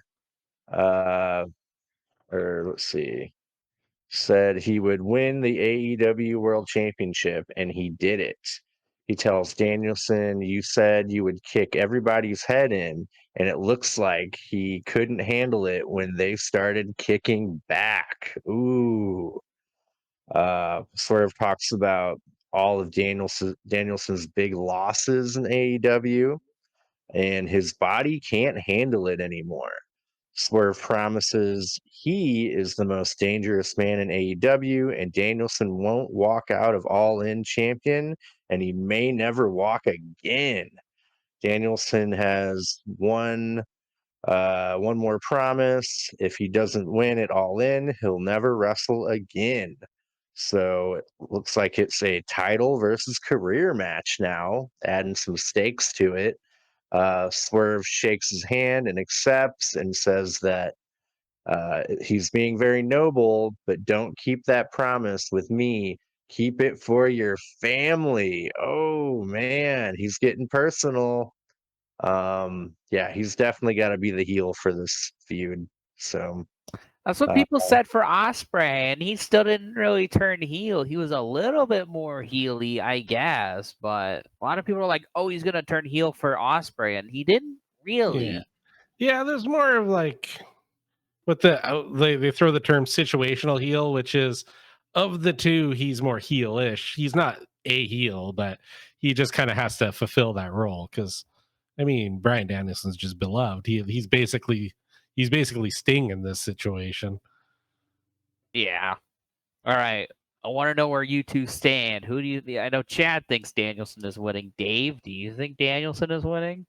said he would win the AEW World Championship, and he did it. He tells Danielson, you said you would kick everybody's head in, and it looks like he couldn't handle it when they started kicking back. Ooh. Swerve talks about all of Danielson's big losses in AEW, and his body can't handle it anymore. Swerve promises he is the most dangerous man in AEW, and Danielson won't walk out of All In champion, and he may never walk again. Danielson has one more promise. If he doesn't win it All In, he'll never wrestle again. So it looks like it's a title versus career match now, adding some stakes to it. Swerve shakes his hand and accepts and says that he's being very noble, but don't keep that promise with me. Keep it for your family. Oh man, he's getting personal. Yeah, he's definitely got to be the heel for this feud. So, That's what uh, people said for Osprey, and he still didn't really turn heel. He was a little bit more heely, I guess, but a lot of people are like, "Oh, he's gonna turn heel for Osprey," and he didn't really. Yeah, there's more of like what they throw the term situational heel, which is of the two, he's more heelish. He's not a heel, but he just kind of has to fulfill that role because I mean, Bryan Danielson's just beloved. He's basically Sting in this situation. Yeah. All right. I want to know where you two stand. Who do you? I know Chad thinks Danielson is winning. Dave, do you think Danielson is winning?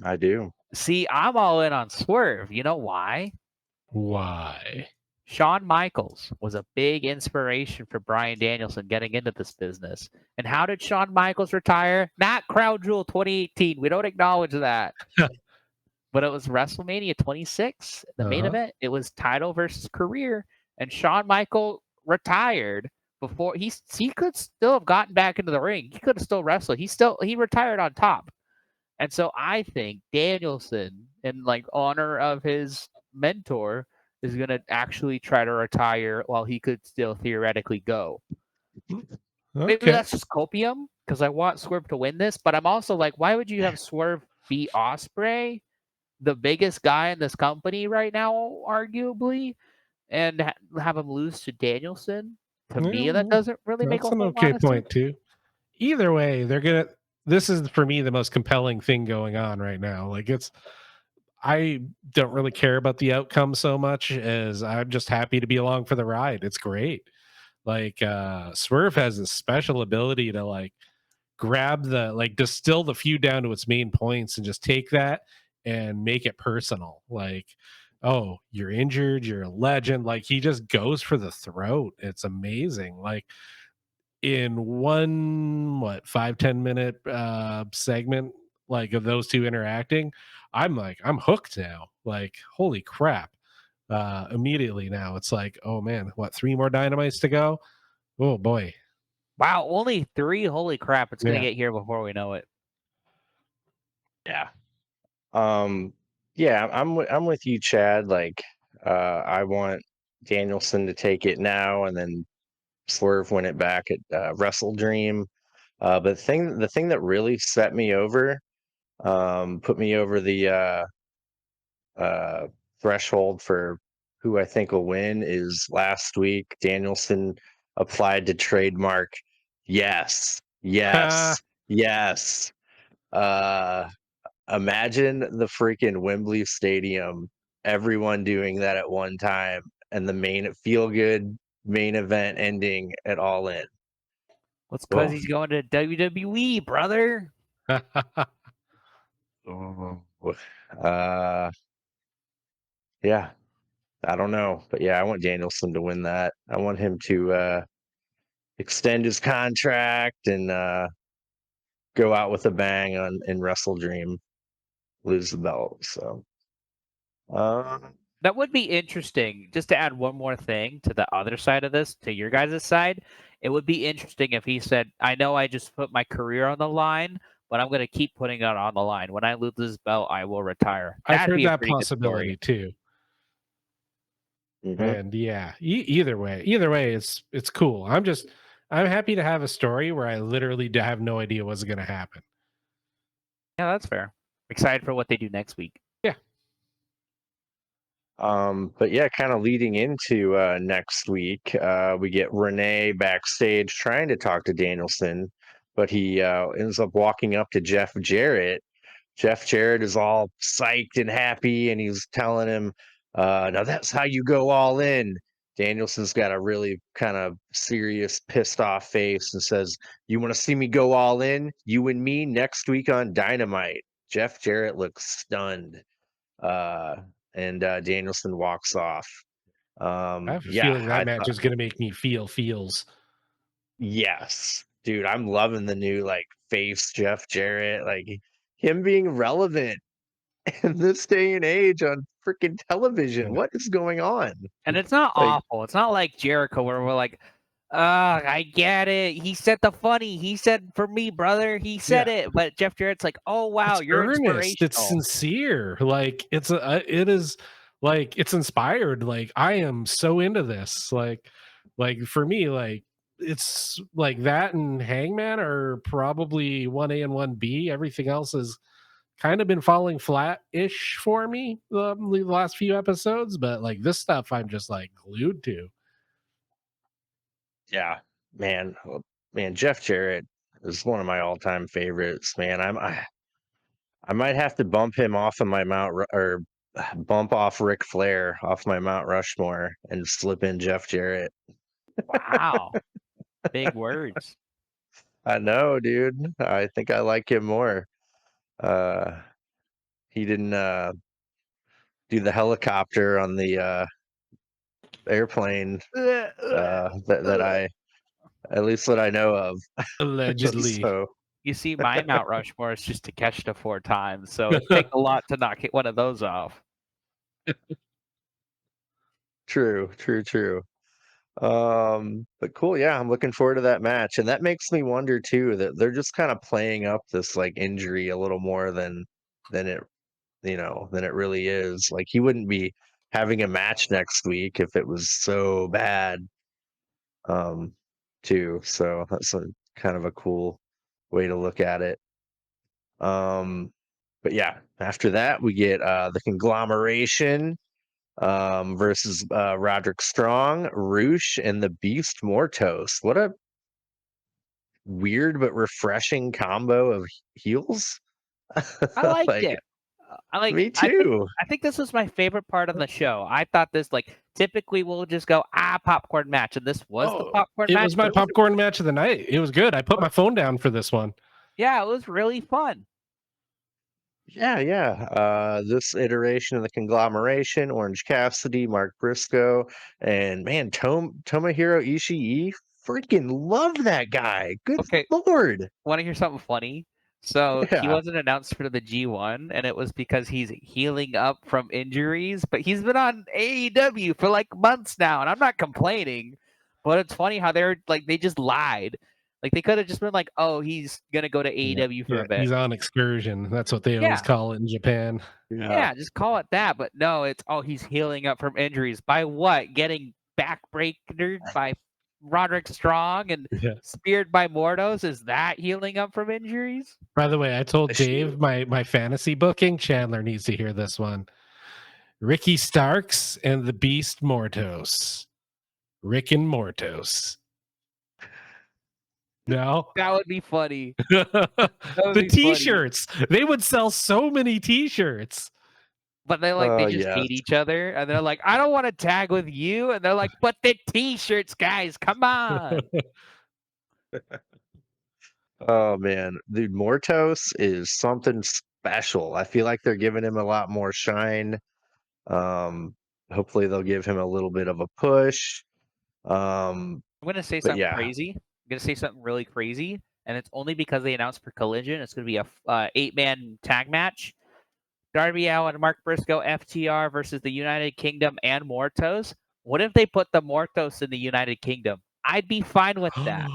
I do. See, I'm all in on Swerve. You know why? Why? Shawn Michaels was a big inspiration for Bryan Danielson getting into this business. And how did Shawn Michaels retire? Not Crown Jewel 2018. We don't acknowledge that. But it was WrestleMania 26, the main event. It was title versus career. And Shawn Michaels retired before he could still have gotten back into the ring. He could have still wrestled. He retired on top. And so I think Danielson, in like honor of his mentor, is going to actually try to retire while he could still theoretically go. Maybe Okay. that's just copium because I want Swerve to win this, but I'm also like, why would you have Swerve beat Osprey, the biggest guy in this company right now, arguably, and have him lose to Danielson? To me, that doesn't really make a That's an whole okay lot of point sense. too. Either way, this is for me the most compelling thing going on right now. Like I don't really care about the outcome so much as I'm just happy to be along for the ride. It's great. Like Swerve has a special ability to like grab distill the feud down to its main points and just take that and make it personal. Like, oh, you're injured, you're a legend. Like he just goes for the throat. It's amazing. Like in one 5-10 minute segment like of those two interacting, I'm hooked now. Like holy crap. Immediately now it's like, oh man, what, 3 more dynamites to go? Oh boy. Wow, only 3? Holy crap, it's going to Yeah. get here before we know it. Yeah. Yeah, I'm with you, Chad. Like, I want Danielson to take it now, and then Swerve win it back at Wrestle Dream. But the thing that really set me over, put me over the uh, threshold for who I think will win is last week. Danielson applied to trademark. Yes, yes, yes. Uh, Imagine the freaking Wembley Stadium, everyone doing that at one time, and the feel good main event ending at All In. Well, it's because Oh, he's going to WWE, brother. oh. Uh, yeah, I don't know, but yeah, I want Danielson to win that. I want him to extend his contract and go out with a bang in Wrestle Dream, lose the belt. So, uh, That would be interesting. Just to add one more thing to the other side of this, to your guys' side, it would be interesting if he said, I know I just put my career on the line, but I'm going to keep putting it on the line. When I lose this belt, I will retire. I've That'd heard be a that pretty good story. possibility too. mhm. And yeah, either way, it's cool. I'm happy to have a story where I literally have no idea what's going to happen. Yeah, that's fair. Excited for what they do next week. Yeah. But yeah, kind of leading into next week, we get Renee backstage trying to talk to Danielson, but he ends up walking up to Jeff Jarrett. Jeff Jarrett is all psyched and happy, and he's telling him, now that's how you go all in. Danielson's got a really kind of serious, pissed off face and says, "You want to see me go all in? You and me next week on Dynamite." Jeff Jarrett looks stunned. Uh, and Danielson walks off. I have a Yeah, feeling that match is going to make me feel feels. yes, dude, I'm loving the new like face Jeff Jarrett, like him being relevant in this day and age on freaking television. Yeah. What is going on? And it's not Like, awful. It's not like Jericho where we're like, I get it. He said the funny. He said for me, brother. He said it. But Jeff Jarrett's like, oh wow, It's you're earnest. It's inspirational. sincere. Like it is like it's inspired. Like I am so into this. Like for me, like it's like that and Hangman are probably 1A and 1B. Everything else has kind of been falling flat-ish for me the last few episodes, but like this stuff I'm just like glued to. yeah, man, man, Jeff Jarrett is one of my all-time favorites. Man, I might have to bump him off of my or bump off Ric Flair off my Mount Rushmore and slip in Jeff Jarrett. Wow, big words. I know, dude. I think I like him more. Uh, he didn't do the helicopter on the airplane that I, at least that I know of. Allegedly. So You see, my Mount Rushmore is just Takeshita 4 times, so it takes a lot to knock one of those off. true, true, true. But cool, yeah, I'm looking forward to that match, and that makes me wonder too that they're just kind of playing up this like injury a little more than it than it really is. Like he wouldn't be having a match next week if it was so bad. Um, too. So that's a kind of a cool way to look at it. Um, but yeah, after that we get the conglomeration versus Roderick Strong, Roosh, and the Beast Mortos. What a weird but refreshing combo of heels. I liked Like it. I like. me too. I think this was my favorite part of the show. I thought this like typically we'll just go popcorn match, and this was the Oh, popcorn it match. was my But it was, popcorn match of the night. It was good. I put my phone down for this one. yeah, it was really fun. Yeah, yeah. This iteration of the conglomeration, Orange Cassidy, Mark Briscoe, and man, Tomohiro Ishii. Freaking love that guy. Good Okay, lord. want to hear something funny? So he Yeah. wasn't announced for the G1, and it was because he's healing up from injuries. But he's been on AEW for like months now, and I'm not complaining. But it's funny how they're like they just lied. Like they could have just been like, "Oh, he's gonna go to Yeah, AEW for yeah, a bit." he's on excursion. That's what they always Yeah, call it in Japan. yeah, just call it that. But no, it's he's healing up from injuries by what? Getting backbreakered by Roderick Strong and Yeah. speared by Mordos. Is that healing up from injuries? By the way, I told The Dave Shield. my fantasy booking. Chandler needs to hear this one. Ricky Starks and the Beast Mortos. Rick and Mortos. No. That would be funny. would The be funny. t-shirts. They would sell so many t-shirts. But they Oh just yes. hate each other, and they're like, "I don't want to tag with you," and they're like, "But the T-shirts, guys, come on!" Oh man, dude, Mortos is something special. I feel like they're giving him a lot more shine. Um, Hopefully they'll give him a little bit of a push. I'm gonna say But something yeah, crazy. I'm gonna say something really crazy, and it's only because they announced for Collision. It's gonna be a 8-man tag match. Darby Allin and Mark Briscoe, FTR versus the United Kingdom and Mortos. What if they put the Mortos in the United Kingdom? I'd be fine with that.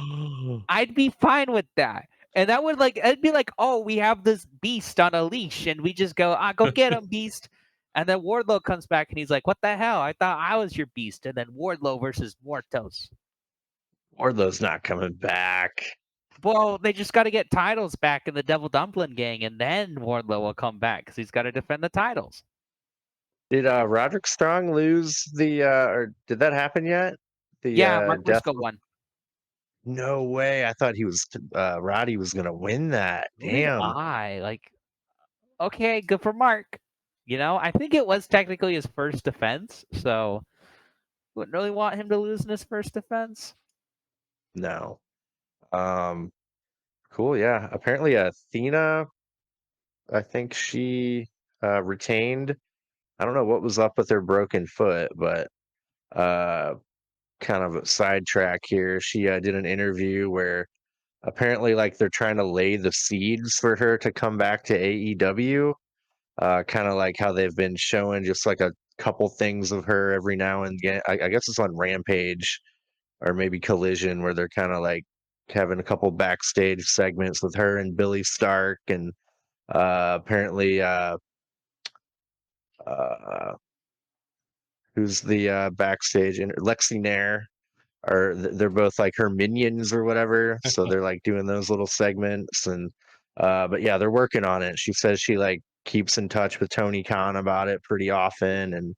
I'd be fine with that. And that would like it'd be like, oh, we have this beast on a leash, and we just go, go get him, beast. And then Wardlow comes back and he's like, what the hell? I thought I was your beast. And then Wardlow versus Mortos. Wardlow's not coming back. Well, they just got to get titles back in the Devil Dumpling Gang, and then Wardlow will come back because he's got to defend the titles. Did Roderick Strong lose the or did that happen yet? The Yeah, Mark death. Briscoe won. No way. I thought he was Roddy was gonna win that. So did Damn. I. Like, okay, good for Mark. You know, I think it was technically his first defense, so wouldn't really want him to lose in his first defense. No. Um cool, yeah. Apparently Athena, I think she retained. I don't know what was up with her broken foot, but uh kind of a sidetrack here. She did an interview where apparently like they're trying to lay the seeds for her to come back to AEW. Kind of like how they've been showing just like a couple things of her every now and again. I guess it's on Rampage or maybe Collision where they're kind of like having a couple backstage segments with her and Billy Stark and apparently uh, who's the backstage and Lexi Nair or they're both like her minions or whatever. So they're like doing those little segments and but yeah, they're working on it. She says she like keeps in touch with Tony Khan about it pretty often and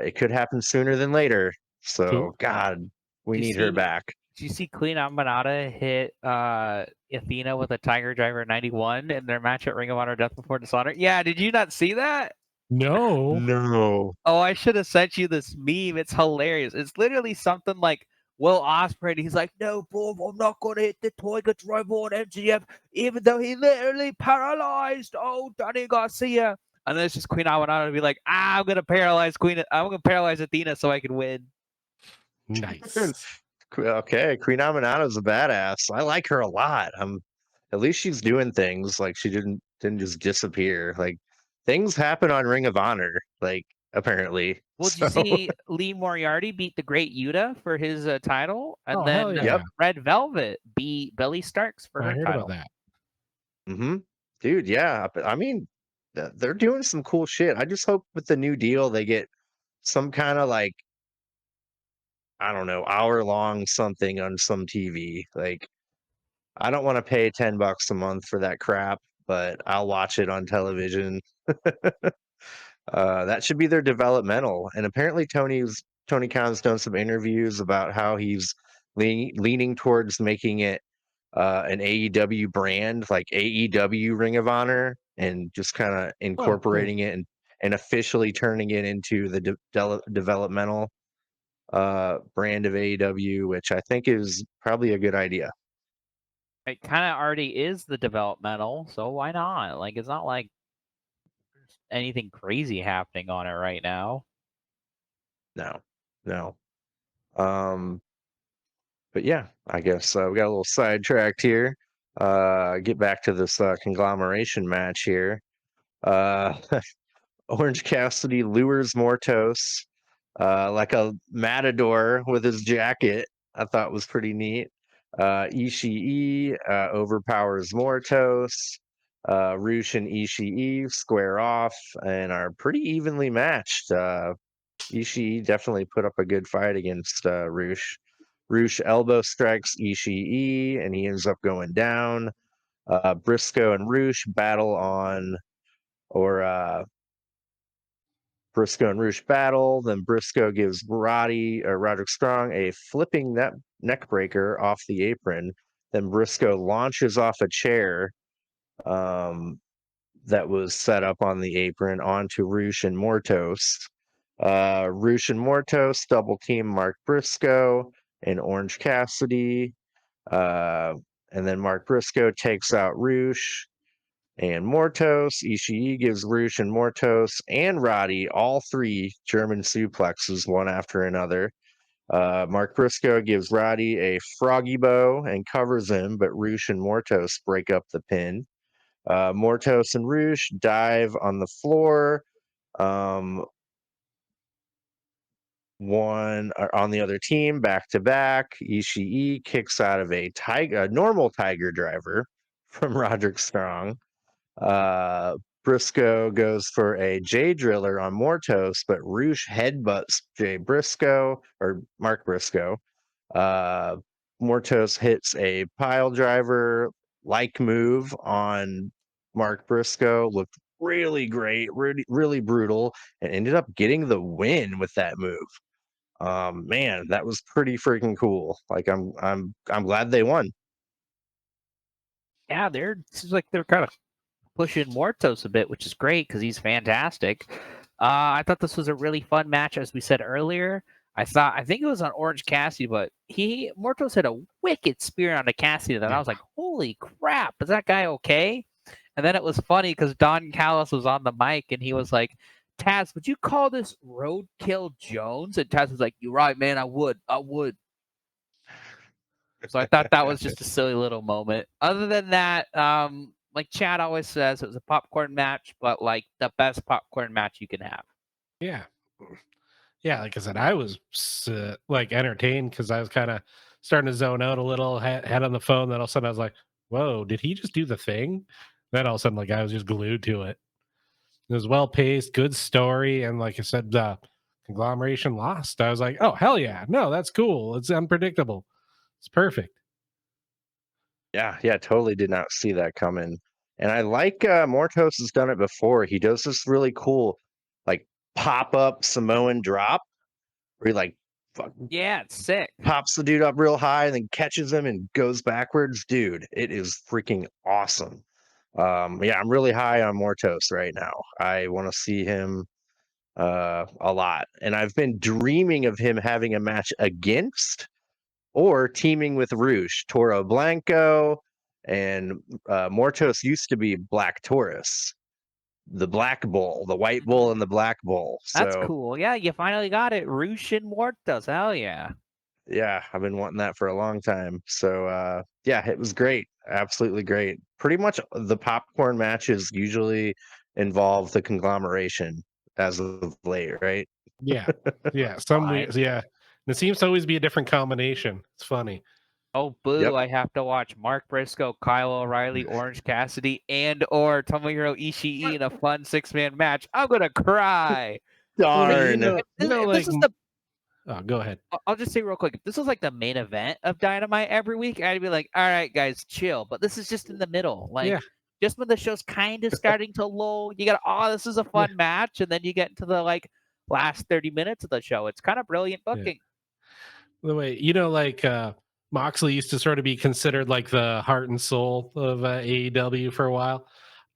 it could happen sooner than later. So Cool. God, we Do you need her see? back. Do you see Queen Amanada hit Athena with a Tiger Driver 91 in their match at Ring of Honor Death Before Dishonor? Yeah, did you not see that? No. No. Oh, I should have sent you this meme. It's hilarious. It's literally something like Will Ospreay. And he's like, "No, bro, I'm not gonna hit the Tiger Driver on MGF, even though he literally paralyzed. Oh, Danny Garcia." And then it's just Queen Amanada to be like, I'm gonna paralyze Athena so I can win. Nice. Okay, Queen Aminato's a badass. I like her a lot. At least she's doing things like she didn't just disappear. Like things happen on Ring of Honor, like apparently. Well, did you So see Lee Moriarty beat the Great Yuta for his title? And Oh, hell then yeah. yep. Red Velvet beat Billy Starks for I her heard about title. that. Hmm. Dude, yeah. But I mean, they're doing some cool shit. I just hope with the new deal they get some kind of like I don't know, hour long something on some TV. Like I don't want to pay $10 a month for that crap, but I'll watch it on television. That should be their developmental. And apparently Tony Khan's done some interviews about how he's leaning towards making it an AEW brand, like AEW Ring of Honor, and just kind of Oh, cool. incorporating it and officially turning it into the developmental brand of AEW, which I think is probably a good idea. It kind of already is the developmental, so why not? Like, it's not like there's anything crazy happening on it right now. No, no. Um, but yeah, I guess we got a little sidetracked here. Get back to this conglomeration match here. Uh, Orange Cassidy lures Mortos like a matador with his jacket. I thought was pretty neat. Ishii overpowers Mortos. Roosh and Ishii square off and are pretty evenly matched. Ishii definitely put up a good fight against Roosh. Roosh elbow strikes Ishii and he ends up going down. Briscoe and Roosh battle on, or Briscoe and Roosh battle. Then Briscoe gives Roderick Strong a flipping neck breaker off the apron. Then Briscoe launches off a chair um, that was set up on the apron onto Roosh and Mortos. Roosh and Mortos double team Mark Briscoe and Orange Cassidy. Uh, and then Mark Briscoe takes out Roosh and Mortos. Ishii gives Roosh and Mortos and Roddy all three German suplexes, one after another. Mark Briscoe gives Roddy a froggy bow and covers him, but Roosh and Mortos break up the pin. Mortos and Roosh dive on the floor. One on the other team back to back. Ishii kicks out of a normal tiger driver from Roderick Strong. Briscoe goes for a J driller on Mortos, but Roosh headbutts Jay Briscoe or Mark Briscoe. Uh, Mortos hits a pile driver like move on Mark Briscoe. really great, really, really brutal, and ended up getting the win with that move. Man, that was pretty freaking cool. Like I'm glad they won. Yeah, seems like they're kind of pushing Mortos a bit, which is great because he's fantastic. I thought this was a really fun match, as we said earlier. I think it was on Orange Cassidy, but Mortos had a wicked spear on a Cassidy that I was like, holy crap, is that guy okay? And then it was funny because Don Callis was on the mic and he was like, Taz, would you call this Roadkill Jones? And Taz was like, you're right, man, I would. So I thought that was just a silly little moment. Other than that, like Chad always says, it was a popcorn match, but like the best popcorn match you can have. Yeah. Yeah, like I said, I was like entertained because I was kind of starting to zone out a little, had on the phone. Then all of a sudden I was like, whoa, did he just do the thing? Then all of a sudden, like I was just glued to it. It was well paced, good story. And like I said, the conglomeration lost. I was like, oh, hell yeah. No, that's cool. It's unpredictable. It's perfect. Yeah, totally did not see that coming. And I like Mortos has done it before. He does this really cool, like pop up Samoan drop where he like Yeah, it's sick. pops the dude up real high and then catches him and goes backwards. Dude, it is freaking awesome. Yeah, I'm really high on Mortos right now. I want to see him a lot. And I've been dreaming of him having a match against or teaming with Rouge, Toro Blanco, and Mortos used to be Black Taurus, the Black Bull, the White Bull, and the Black Bull. That's So cool. Yeah, you finally got it. Rushin Mortos. Hell yeah. yeah, I've been wanting that for a long time. So yeah, it was great, absolutely great. Pretty much the popcorn matches usually involve the conglomeration as of late, right? Yeah. Yeah. Fine. Yeah. And it seems to always be a different combination. It's funny. Oh boo! Yep. I have to watch Mark Briscoe, Kyle O'Reilly, Orange Cassidy, and or Tomohiro Ishii in a fun 6-man match. I'm gonna cry. Well, you Darn. know, If like, this is the oh, go ahead. I'll just say real quick, if this was like the main event of Dynamite every week, I'd be like, all right, guys, chill. But this is just in the middle. Like, Yeah. just when the show's kind of starting to lull, you got, oh, this is a Yeah. fun match. And then you get into the like last 30 minutes of the show. It's kind of brilliant Yeah. booking. The way, like Moxley used to sort of be considered like the heart and soul of AEW for a while.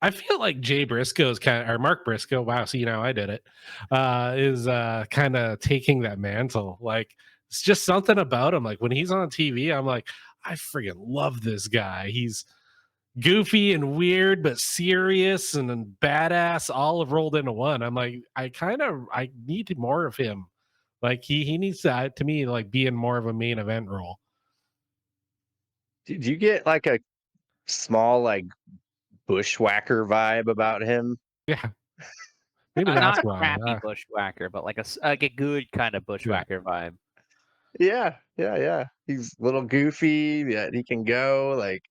I feel like Jay Briscoe's kind of, or Mark Briscoe, wow, see now I did it, is kind of taking that mantle. Like it's just something about him. Like when he's on TV, I'm like, I freaking love this guy. He's goofy and weird, but serious and then badass, all have rolled into one. I'm like, I need more of him. Like he needs to me, like be in more of a main event role. Did you get like a small like bushwhacker vibe about him? Yeah, maybe that's Not why. crappy bushwhacker, but like a good kind of bushwhacker vibe. Yeah. He's a little goofy, yet he can go. Like,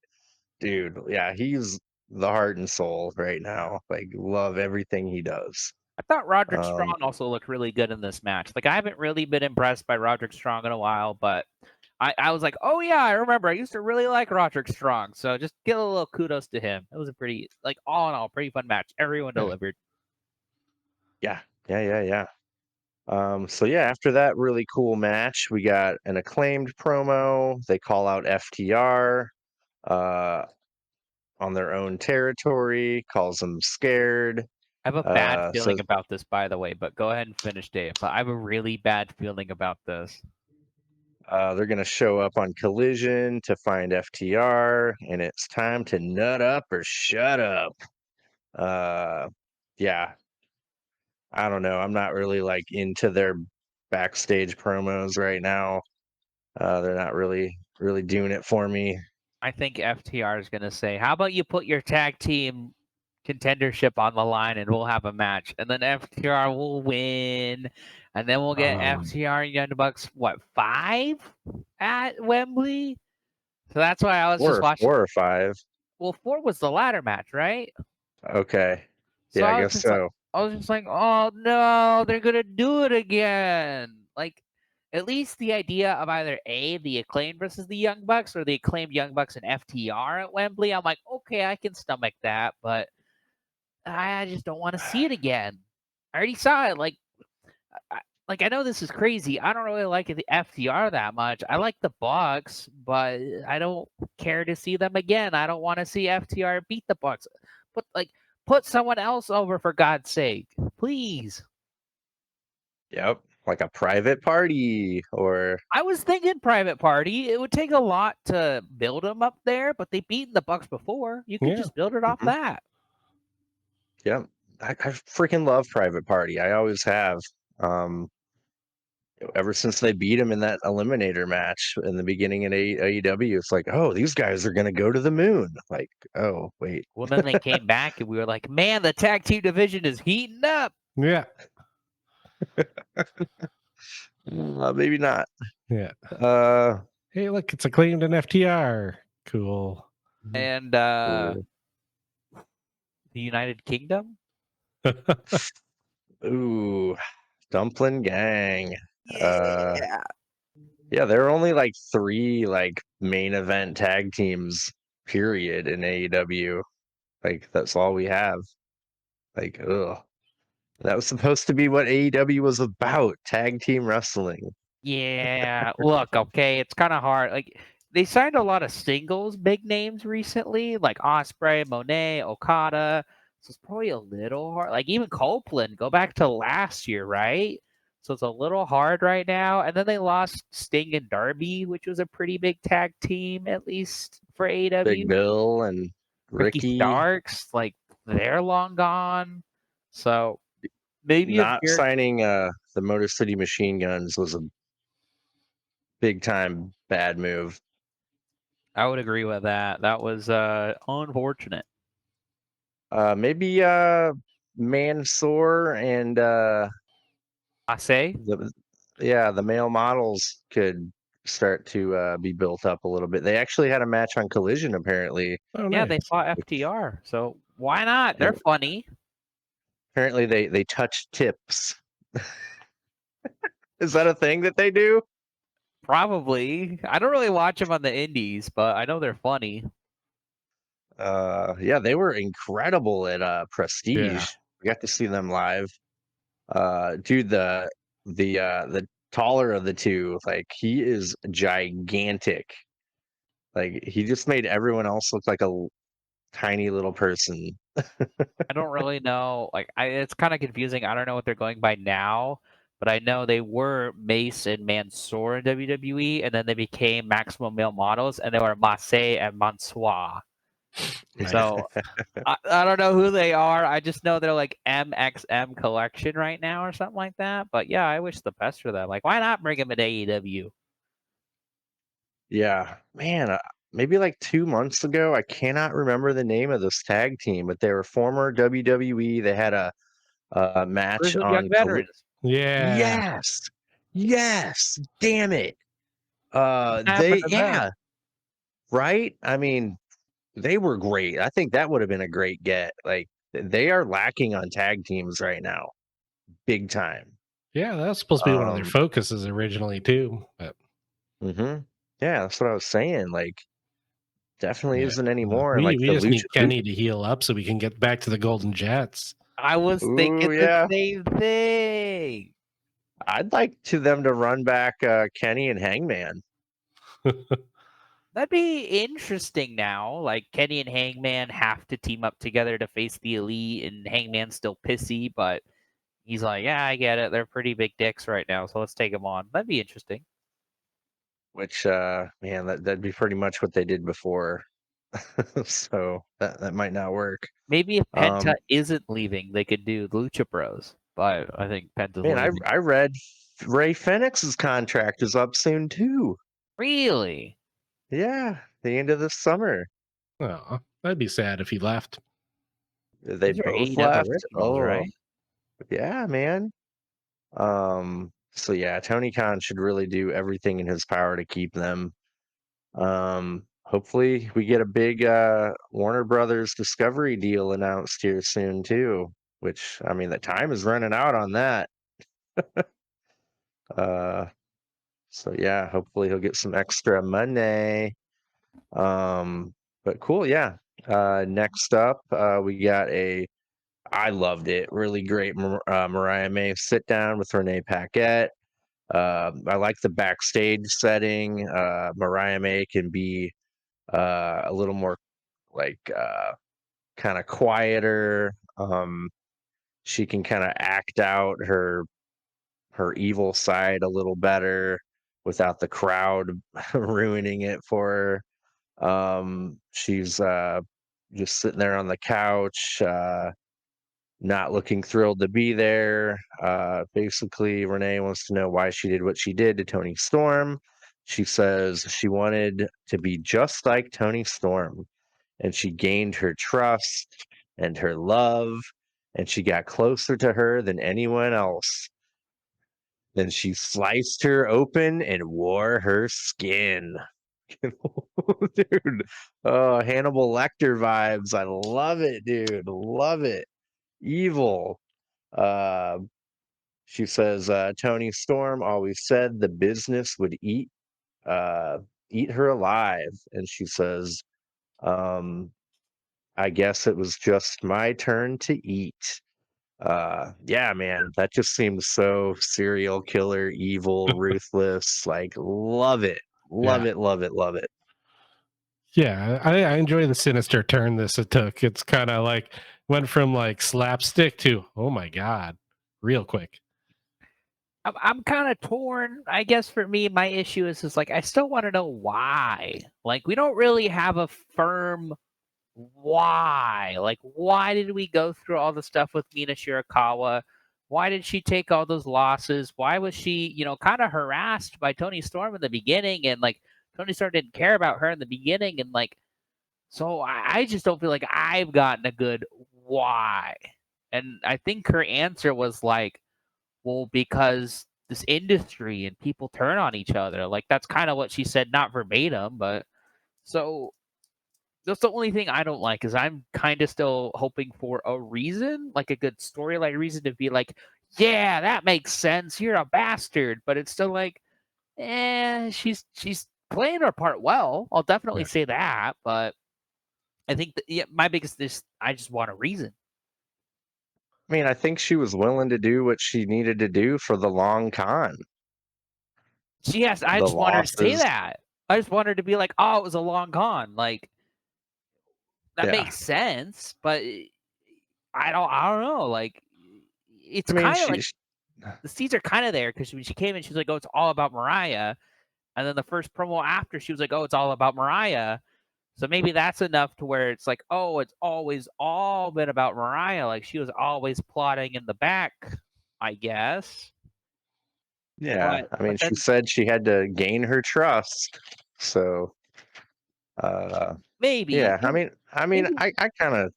dude, yeah, he's the heart and soul right now. Like, love everything he does. I thought Roderick Um, Strong also looked really good in this match. Like I haven't really been impressed by Roderick Strong in a while, but I was like, oh yeah, I remember. I used to really like Roderick Strong. So just give a little kudos to him. It was a pretty, like all in all, pretty fun match. Everyone Yeah. delivered. yeah. So yeah, after that really cool match, we got an Acclaimed promo. They call out FTR uh, on their own territory, calls them scared. I have a bad feeling Says about this, by the way, but go ahead and finish, Dave. But I have a really bad feeling about this. they're gonna show up on Collision to find FTR, and it's time to nut up or shut up. Yeah, I don't know. I'm not really like into their backstage promos right now. They're not really doing it for me. I think FTR is going to say, how about you put your tag team contendership on the line and we'll have a match. And then FTR will win. And then we'll get FTR and Young Bucks, 5 at Wembley? So that's why I was just watching. 4 or 5. Well, 4 was the ladder match, right? Okay. So Yeah, I I was guess just like, so. oh no, they're gonna do it again. Like, at least the idea of either the Acclaimed versus the Young Bucks or the Acclaimed Young Bucks and FTR at Wembley, I'm like, okay, I can stomach that. But I just don't want to see it again. I already saw it. I know this is crazy. I don't really like the FTR that much. I like the Bucks, but I don't care to see them again. I don't want to see FTR beat the Bucks. But put someone else over for God's sake, please. Yep, like a private party or I was thinking Private Party. It would take a lot to build them up there, but they've beaten the Bucks before. You could Yeah. just build it off Mhm. that. Yep. I freaking love Private Party. I always have. Um, ever since they beat him in that eliminator match in the beginning in AEW, it's like, oh, these guys are gonna go to the moon. Like, oh, wait, Well, then they came back and we were like, man, the tag team division is heating up. Yeah. maybe not. Yeah. Uh, Hey, look, it's acclaimed in FTR. Cool. And ooh, the United Kingdom. ooh, Dumpling Gang. Uh, Yeah. yeah, there are only like 3 like main event tag teams, period, in AEW. Like that's all we have. Like, ugh. That was supposed to be what AEW was about, tag team wrestling. Yeah. Look, okay, it's kind of hard. Like they signed a lot of singles big names recently, like Osprey, Monet, Okada. So it's probably a little hard. Like even Copeland, go back to last year, right? So it's a little hard right now. And then they lost Sting and Darby, which was a pretty big tag team, at least for Big AEW. Bill and Ricky Ricky Starks, like they're long gone. So maybe if not you're signing the Motor City Machine Guns was a big time bad move. I would agree with that. That was unfortunate. Maybe Mansoor and I say, the the male models could start to be built up a little bit. They actually had a match on Collision apparently. Oh, yeah, they nice. fought FTR. So why not? They're And funny. apparently they touch tips. Is that a thing that they do? Probably. I don't really watch them on the indies, but I know they're funny. Yeah, they were incredible at Yeah. Prestige. We got to see them live. Dude, the taller of the two, like he is gigantic. Like he just made everyone else look like a tiny little person. I don't really know. It's kind of confusing. I don't know what they're going by now, but I know they were Mace and Mansoor in WWE, and then they became Maximum Male Models, and they were Masse and Mansoir. Nice. So I don't know who they are. I just know they're like MXM collection right now or something like that. But yeah, I wish the best for them. Like, why not bring them to AEW? Yeah, man. Maybe like 2 months ago, I cannot remember the name of this tag team, but they were former WWE. They had a match Grizzled Young on. Veterans. Yeah. Yes, yes. Damn it. What happened They to them? yeah, right. I mean, they were great. I think that would have been a great get. Like they are lacking on tag teams right now, big time. Yeah, that was supposed to be one of their Um, focuses originally too. But hmm Yeah, that's what I was saying. Like, definitely yeah. isn't anymore. And like We the just need Lucha, Kenny to heal up so we can get back to the Golden Jets. I was thinking ooh, the yeah. same thing. I'd like to them to run back Kenny and Hangman. That'd be interesting now. Like Kenny and Hangman have to team up together to face the Elite, and Hangman's still pissy, but he's like, "Yeah, I get it. They're pretty big dicks right now, so let's take them on." That'd be interesting. Which man, that'd be pretty much what they did before. So that might not work. Maybe if Penta Um, isn't leaving, they could do Lucha Bros. But I think Penta's man, leaving. I read Ray Fenix's contract is up soon too. Really? Yeah, the end of this summer. Oh, that'd be sad if he left. They These are both AEW left. originals, Oh, right? yeah, man. So yeah, Tony Khan should really do everything in his power to keep them. Hopefully we get a big Warner Brothers Discovery deal announced here soon too, which I mean the time is running out on that. Uh so yeah, hopefully he'll get some extra money. But cool, yeah. Next up, we got a I loved it. Really great Mariah May sit down with Renee Paquette. I like the backstage setting. Mariah May can be a little more like kind of quieter. She can kind of act out her evil side a little better without the crowd ruining it for her. She's just sitting there on the couch, not looking thrilled to be there. Basically, Renee wants to know why she did what she did to Tony Storm. She says she wanted to be just like Tony Storm, and she gained her trust and her love, and she got closer to her than anyone else. Then she sliced her open and wore her skin. Dude, oh, Hannibal Lecter vibes. I love it, dude. Love it. Evil. Uh, she says Tony Storm always said the business would uh, eat her alive, and she says, um, "I guess it was just my turn to eat." Yeah, man, that just seems so serial killer, evil, ruthless. Like, love it, Yeah. love it, love it, love it. Yeah, I enjoy the sinister turn this it took. It's kind of like went from like slapstick to oh my god, real quick. I'm kind of torn. I guess for me, my issue is like I still want to know why. Like we don't really have a firm why. Like why did we go through all the stuff with Mina Shirakawa? Why did she take all those losses? Why was she, kind of harassed by Tony Storm in the beginning? And like Tony Storm didn't care about her in the beginning, and like so I just don't feel like I've gotten a good why. And I think her answer was like, well, because this industry and people turn on each other. Like that's kind of what she said, not verbatim, but so that's the only thing I don't like is I'm kind of still hoping for a reason, like a good storyline reason to be like, yeah, that makes sense. You're a bastard, but it's still like, she's playing her part well. I'll definitely Yeah. say that, but I think that, yeah, my biggest is I just want a reason. I mean, I think she was willing to do what she needed to do for the long con. Yes, I The just want her to say losses. that. I just want her to be like, oh, it was a long con. Like that Yeah. makes sense, but I don't know. Like it's I mean, kind of like the seeds are kind of there because when she came in, she was like, "Oh, it's all about Mariah," and then the first promo after, she was like, "Oh, it's all about Mariah." So maybe that's enough to where it's like, "Oh, it's always all been about Mariah." Like she was always plotting in the back, I guess. yeah. But I mean, but she then said she had to gain her trust. So, uh, maybe yeah. I mean, maybe I kind of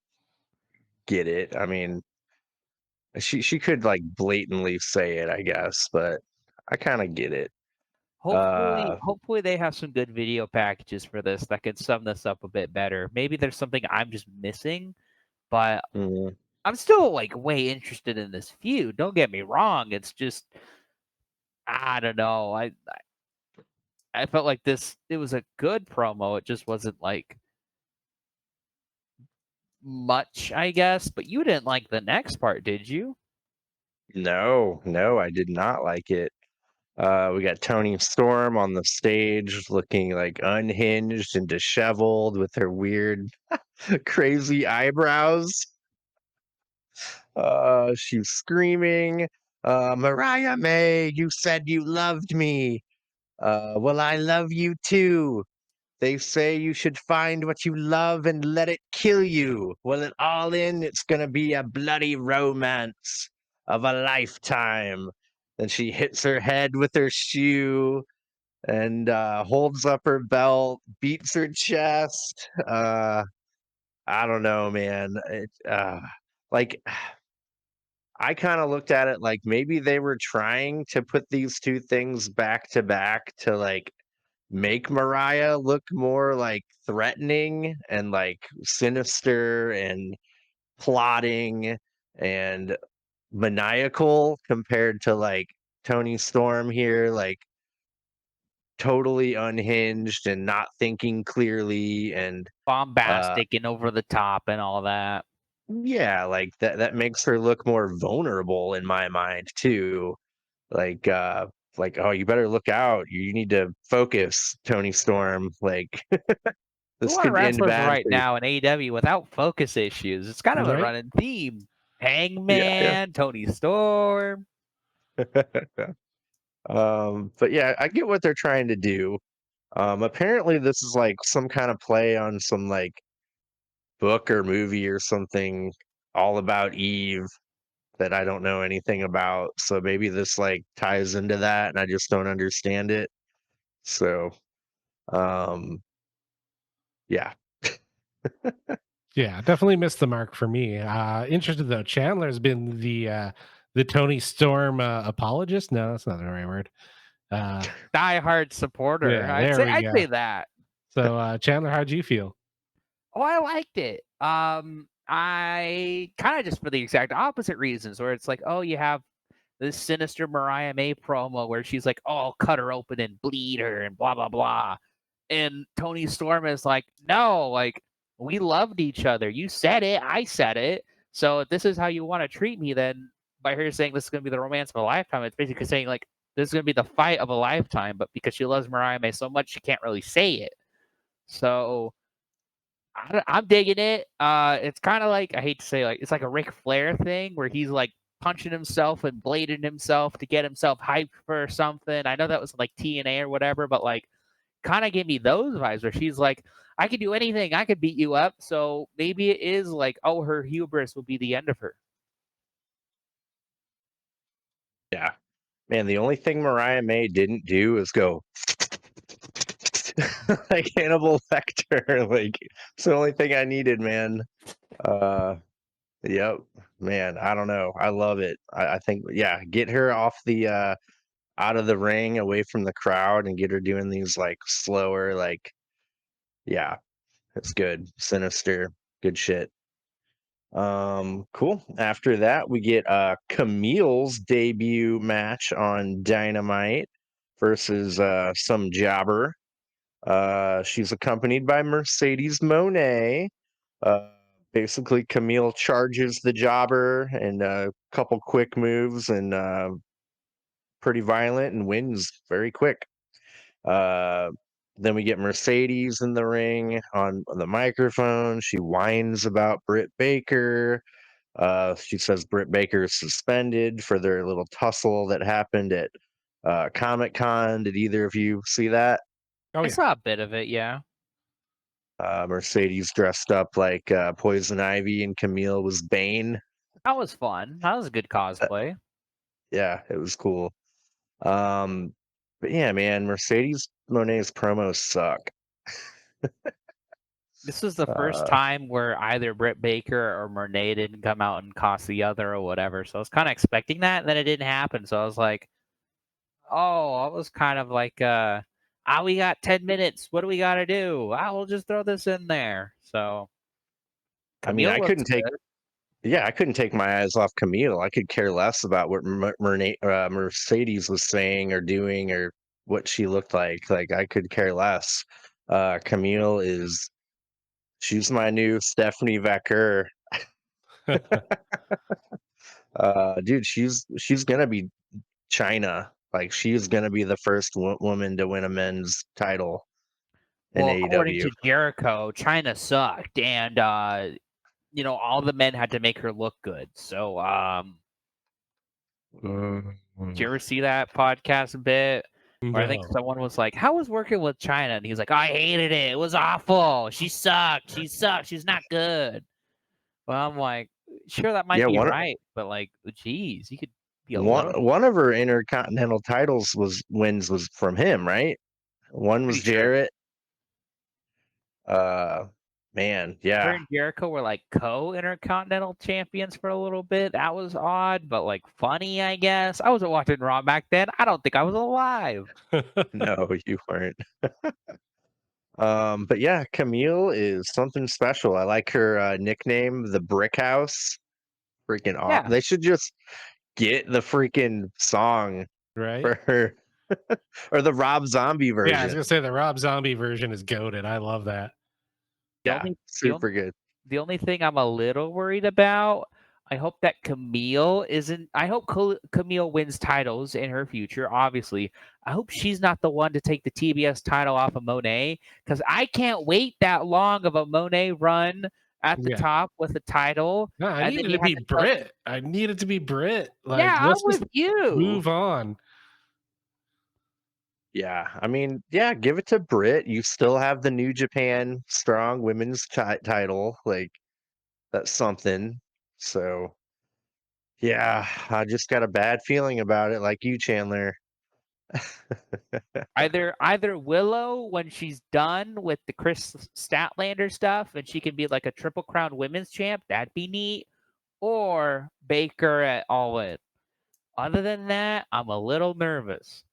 get it. I mean, she could like blatantly say it, I guess, but I kind of get it. hopefully Uh, hopefully they have some good video packages for this that can sum this up a bit better. Maybe there's something I'm just missing, but mm, I'm still like way interested in this feud. Don't get me wrong. It's just I don't know. I felt like it was a good promo. It just wasn't like much, I guess. But you didn't like the next part, did you? no, no, I did not like it. We got Tony Storm on the stage looking like unhinged and disheveled with her weird, crazy eyebrows. She's screaming, Mariah May, you said you loved me. Well, I love you too. They say you should find what you love and let it kill you. Well, it all in, it's gonna be a bloody romance of a lifetime. Then she hits her head with her shoe and holds up her belt, beats her chest. I don't know, man. Like I kind of looked at it like maybe they were trying to put these two things back to back to like make Mariah look more like threatening and like sinister and plotting and maniacal compared to like Tony Storm here, like totally unhinged and not thinking clearly and uh Bombastic and over the top and all that. Yeah, like that makes her look more vulnerable in my mind too. Like oh, you better look out. You need to focus, Tony Storm. Like A this lot of could end wrestlers bad right for you. now in AEW without focus issues. It's kind of a Right? running theme. Yeah, yeah. Hangman, Tony Storm. But yeah, I get what they're trying to do. Apparently this is like some kind of play on some like book or movie or something all about Eve that I don't know anything about. So maybe this like ties into that and I just don't understand it. So, um, yeah. Yeah, definitely missed the mark for me. Interested though. Chandler's been the Tony Storm apologist. No, that's not the right word. Uh, Diehard supporter. yeah, there we I'd go. say that. So Chandler, how'd you feel? Oh, I liked it. I kind of just for the exact opposite reasons, where it's like, oh, you have this sinister Mariah May promo where she's like, oh, I'll cut her open and bleed her and blah blah blah. And Tony Storm is like, no, like we loved each other. You said it, I said it. So if this is how you want to treat me, then by her saying this is gonna be the romance of a lifetime, it's basically saying like this is gonna be the fight of a lifetime, but because she loves Mariah May so much, she can't really say it. So I'm digging it. It's kind of like I hate to say like it's like a Ric Flair thing where he's like punching himself and blading himself to get himself hyped for something. I know that was like TNA or whatever, but like kind of gave me those vibes where she's like, I could do anything, I could beat you up. So maybe it is like, oh, her hubris will be the end of her. Yeah. Man, the only thing Mariah May didn't do is go like Hannibal Lecter. Like it's the only thing I needed, man. Uh yep. Man, I don't know. I love it. I think yeah, get her off the out of the ring away from the crowd and get her doing these like slower, like yeah, it's good. Sinister. Good shit. Cool. After that, we get Camille's debut match on Dynamite versus some jobber. She's accompanied by Mercedes Monet. Uh, Basically, Camille charges the jobber and a couple quick moves and pretty violent and wins very quick. Uh, then we get Mercedes in the ring on the microphone. She whines about Britt Baker. She says Britt Baker is suspended for their little tussle that happened at Comic Con. Did either of you see that? Oh I yeah, saw a bit of it, yeah. Mercedes dressed up like Poison Ivy and Camille was Bane. That was fun. That was a good cosplay. Yeah, it was cool. Um, but yeah, man, Mercedes Monet's promos suck. This was the first Uh, time where either Britt Baker or Monet didn't come out and cost the other or whatever. So I was kind of expecting that, and then it didn't happen. So I was like, oh, I was kind of like, we got 10 minutes. What do we got to do? We'll just throw this in there. So I mean, Camille looks good. yeah, I couldn't take my eyes off Camille. I could care less about what Mercedes was saying or doing or what she looked like. Like I could care less. Camille is she's my new Stephanie Vecker. Dude, she's gonna be China. Like she's gonna be the first woman to win a men's title in Well, according AEW. to Jericho, China sucked, and all the men had to make her look good. So, did you ever see that podcast bit? Where I think no. someone was like, "How was working with China?" And he was like, "I hated it. It was awful. She sucked. She sucked. She's not good." Well, I'm like, sure, that might Yeah, be right, but like, geez, you could be a little one of her intercontinental titles was from him, right? One was pretty sure. Jarrett. Uh, man, Her yeah. and Jericho were like co-intercontinental champions for a little bit. That was odd, but like funny, I guess. I wasn't watching Raw back then. I don't think I was alive. No, you weren't. But yeah, Camille is something special. I like her nickname, the Brick House. Freaking Yeah. they should just get the freaking song Right? for her or the Rob Zombie Yeah, I was version. gonna say the Rob Zombie version is goaded. I love that. The Yeah, only the only super good. The only thing I'm a little worried about, I hope that Camille isn't. I hope Camille wins titles in her future. Obviously, I hope she's not the one to take the TBS title off of Monet, because I can't wait that long of a Monet run at the Yeah. top with the title, No, I and then needed you to have be to tell. Brit. I needed to be Brit. Like, Yeah, I'm let's just with you. move on. Yeah, I mean, yeah, give it to Britt. You still have the New Japan Strong Women's title. Like, that's something. So, yeah, I just got a bad feeling about it, like you, Chandler. Either Willow when she's done with the Chris Statlander stuff and she can be like a Triple Crown Women's Champ. That'd be neat. Or Baker at All In. Other than that, I'm a little nervous.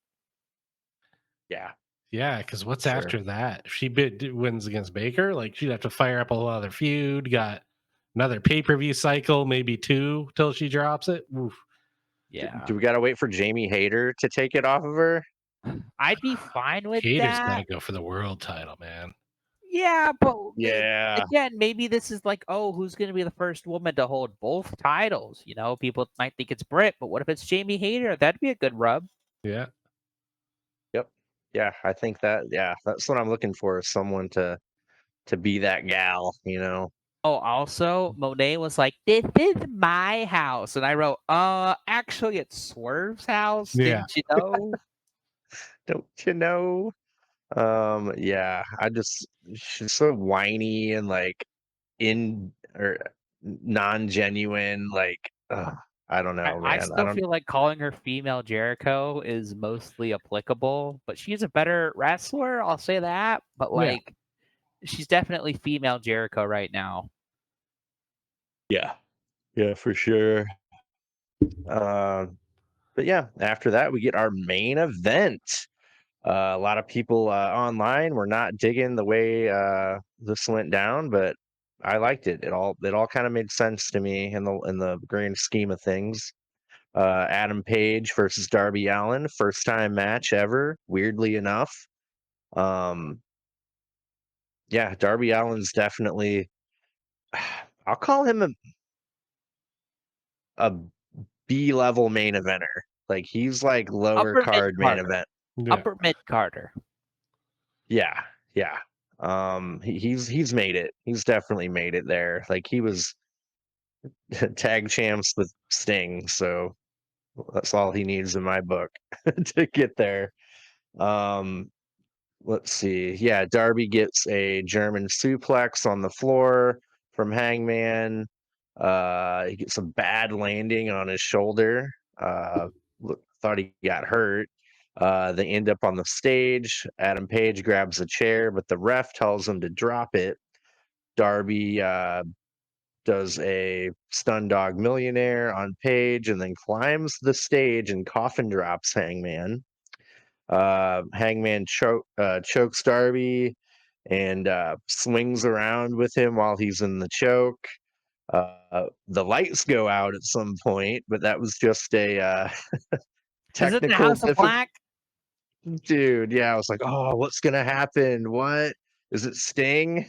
Yeah, Yeah, because what's sure. after that? If she wins against Baker, like she'd have to fire up a whole other feud. Got another pay per view cycle, maybe two till she drops it. Oof. Yeah. Do we got to wait for Jamie Hayter to take it off of her? I'd be fine with Hater's got to that. go for the world title, man. Yeah, but Yeah, again, maybe this is like, oh, who's going to be the first woman to hold both titles? You know, people might think it's Britt, but what if it's Jamie Hayter? That'd be a good rub. Yeah. yep. Yeah, I think that, yeah, that's what I'm looking for, is someone to be that gal, you know. Oh, also, Monet was like, "This is my house," and I wrote, actually, it's Swerve's house. Yeah. Didn't you know?" Don't you know? Yeah, she's so whiny and like in or non-genuine, like, I don't know, I man. I still don't, feel like calling her female Jericho is mostly applicable, but she's a better wrestler. I'll say that. But Yeah. like, she's definitely female Jericho right now. yeah, yeah, for sure. But yeah, after that we get our main event. A lot of people online were not digging the way this went down, but I liked it. It all kind of made sense to me in the grand scheme of things. Adam Page versus Darby Allin, first time match ever. Weirdly enough, um, yeah, Darby Allin's definitely. I'll call him a B level main eventer. Like, he's like lower Upper mid card main Carter. event. Yeah. Upper mid Carter. Yeah, yeah. He's made it. He's definitely made it there. Like, he was tag champs with Sting, so that's all he needs in my book to get there. Um, let's see. Yeah, Darby gets a German suplex on the floor from Hangman. He gets a bad landing on his shoulder. Thought he got hurt. They end up on the stage. Adam Page grabs a chair, but the ref tells him to drop it. Darby does a stun dog millionaire on Page and then climbs the stage and coffin drops Hangman. Hangman chokes Darby and swings around with him while he's in the choke. The lights go out at some point, but that was just a Is it the technical House of difficulty. Black? Dude, yeah, I was like, oh, what's gonna happen? What is it, Sting?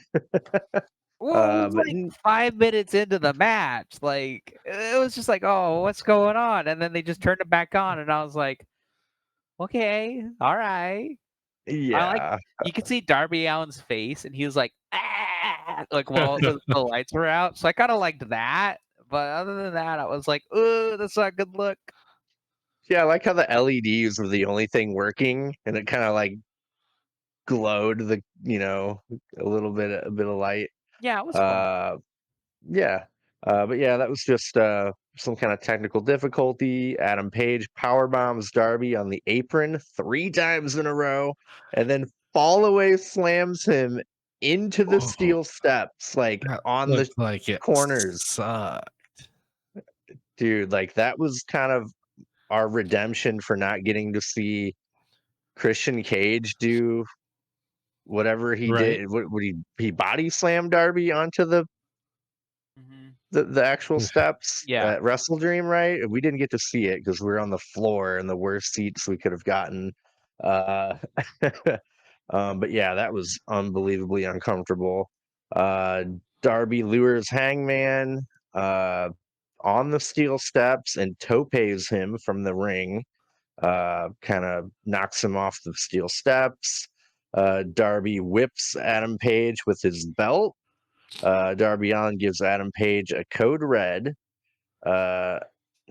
Well, it was But like 5 minutes into the match. Like, it was just like, oh, what's going on? And then they just turned it back on, and I was like, okay, all right. I like. yeah, You could see Darby Allin's face, and he was like, ah, like while the lights were out. So I kind of liked that. But other than that, I was like, oh, that's not a good look. yeah, I like how the LEDs were the only thing working, and it kind of like glowed a a bit of light. Yeah, it was fun. Uh, yeah, but yeah, that was just some kind of technical difficulty. Adam Page power bombs Darby on the apron 3 times in a row, and then fall away slams him into the Oh, steel steps, like that on the looked like it corners. sucked. Dude, like, that was kind of our redemption for not getting to see Christian Cage do whatever he Right? did. What would he body slam Darby onto Hmm. the actual steps Yeah. at Wrestle Dream, right? We didn't get to see it because we were on the floor in the worst seats we could have gotten. Uh, but yeah, that was unbelievably uncomfortable. Uh, Darby lures Hangman on the steel steps and topes him from the ring. Kind of knocks him off the steel steps. Darby whips Adam Page with his belt. Darby Allin gives Adam Page a code red.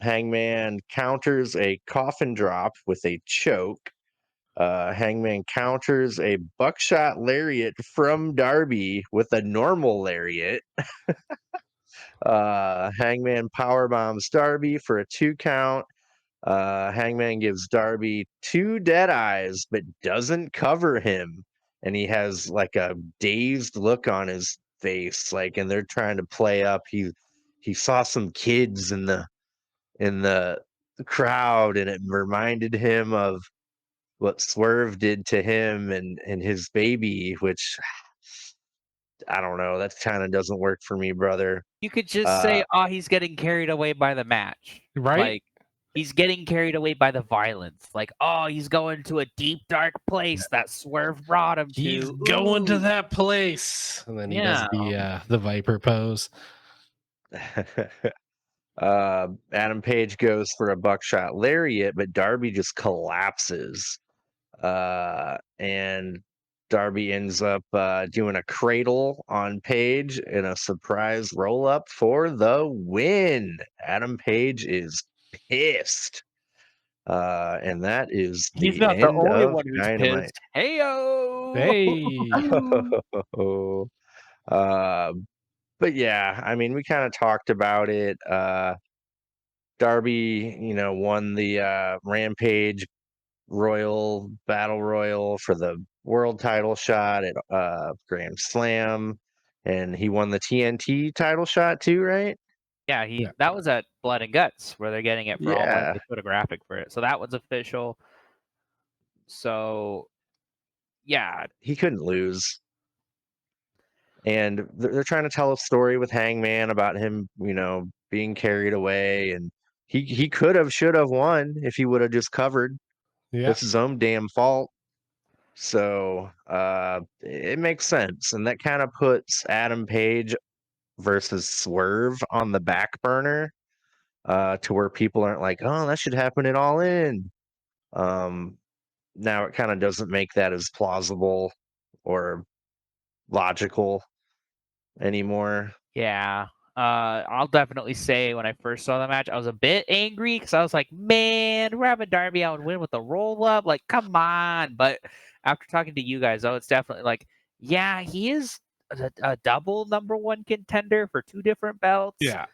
Hangman counters a coffin drop with a choke. Hangman counters a buckshot lariat from Darby with a normal lariat. Hangman powerbombs Darby for a 2 count. Hangman gives Darby 2 dead eyes, but doesn't cover him. And he has like a dazed look on his face, like, and they're trying to play up. He saw some kids in the crowd, and it reminded him of what Swerve did to him and his baby, which I don't know. That kind of doesn't work for me, brother. You could just Uh, say, "Oh, he's getting carried away by the match." Right? Like he's getting carried away by the violence. Like, "Oh, he's going to a deep dark place that Swerve brought him He's to." going to Ooh. that place. And then he does Yeah. the Viper pose. Adam Page goes for a buckshot lariat, but Darby just collapses. And Darby ends up doing a cradle on Page in a surprise roll up for the win. Adam Page is pissed. And that is He's the not the end only of one who's Dynamite. pissed. Heyo. Hey. uh, but yeah, I mean, we kind of talked about it. Darby, won the Rampage Royal Battle Royal for the world title shot at Grand Slam, and he won the TNT title shot too, right? Yeah, Yeah. that was at Blood and Guts where they're getting it for all money. Yeah, They put a graphic for it, so that was official. So yeah, he couldn't lose. And they're trying to tell a story with Hangman about him, being carried away, and he could have, should have won if he would have just covered. Yeah. That's his own damn fault. So it makes sense, and that kind of puts Adam Page versus Swerve on the back burner, to where people aren't like, oh, that should happen at All In. Now it kind of doesn't make that as plausible or logical anymore. yeah. I'll definitely say when I first saw the match, I was a bit angry because I was like, man, we're having Darby Allin win with a roll up. Like, come on. But after talking to you guys, though, it's definitely like, yeah, he is a double #1 contender for 2 different belts. Yeah.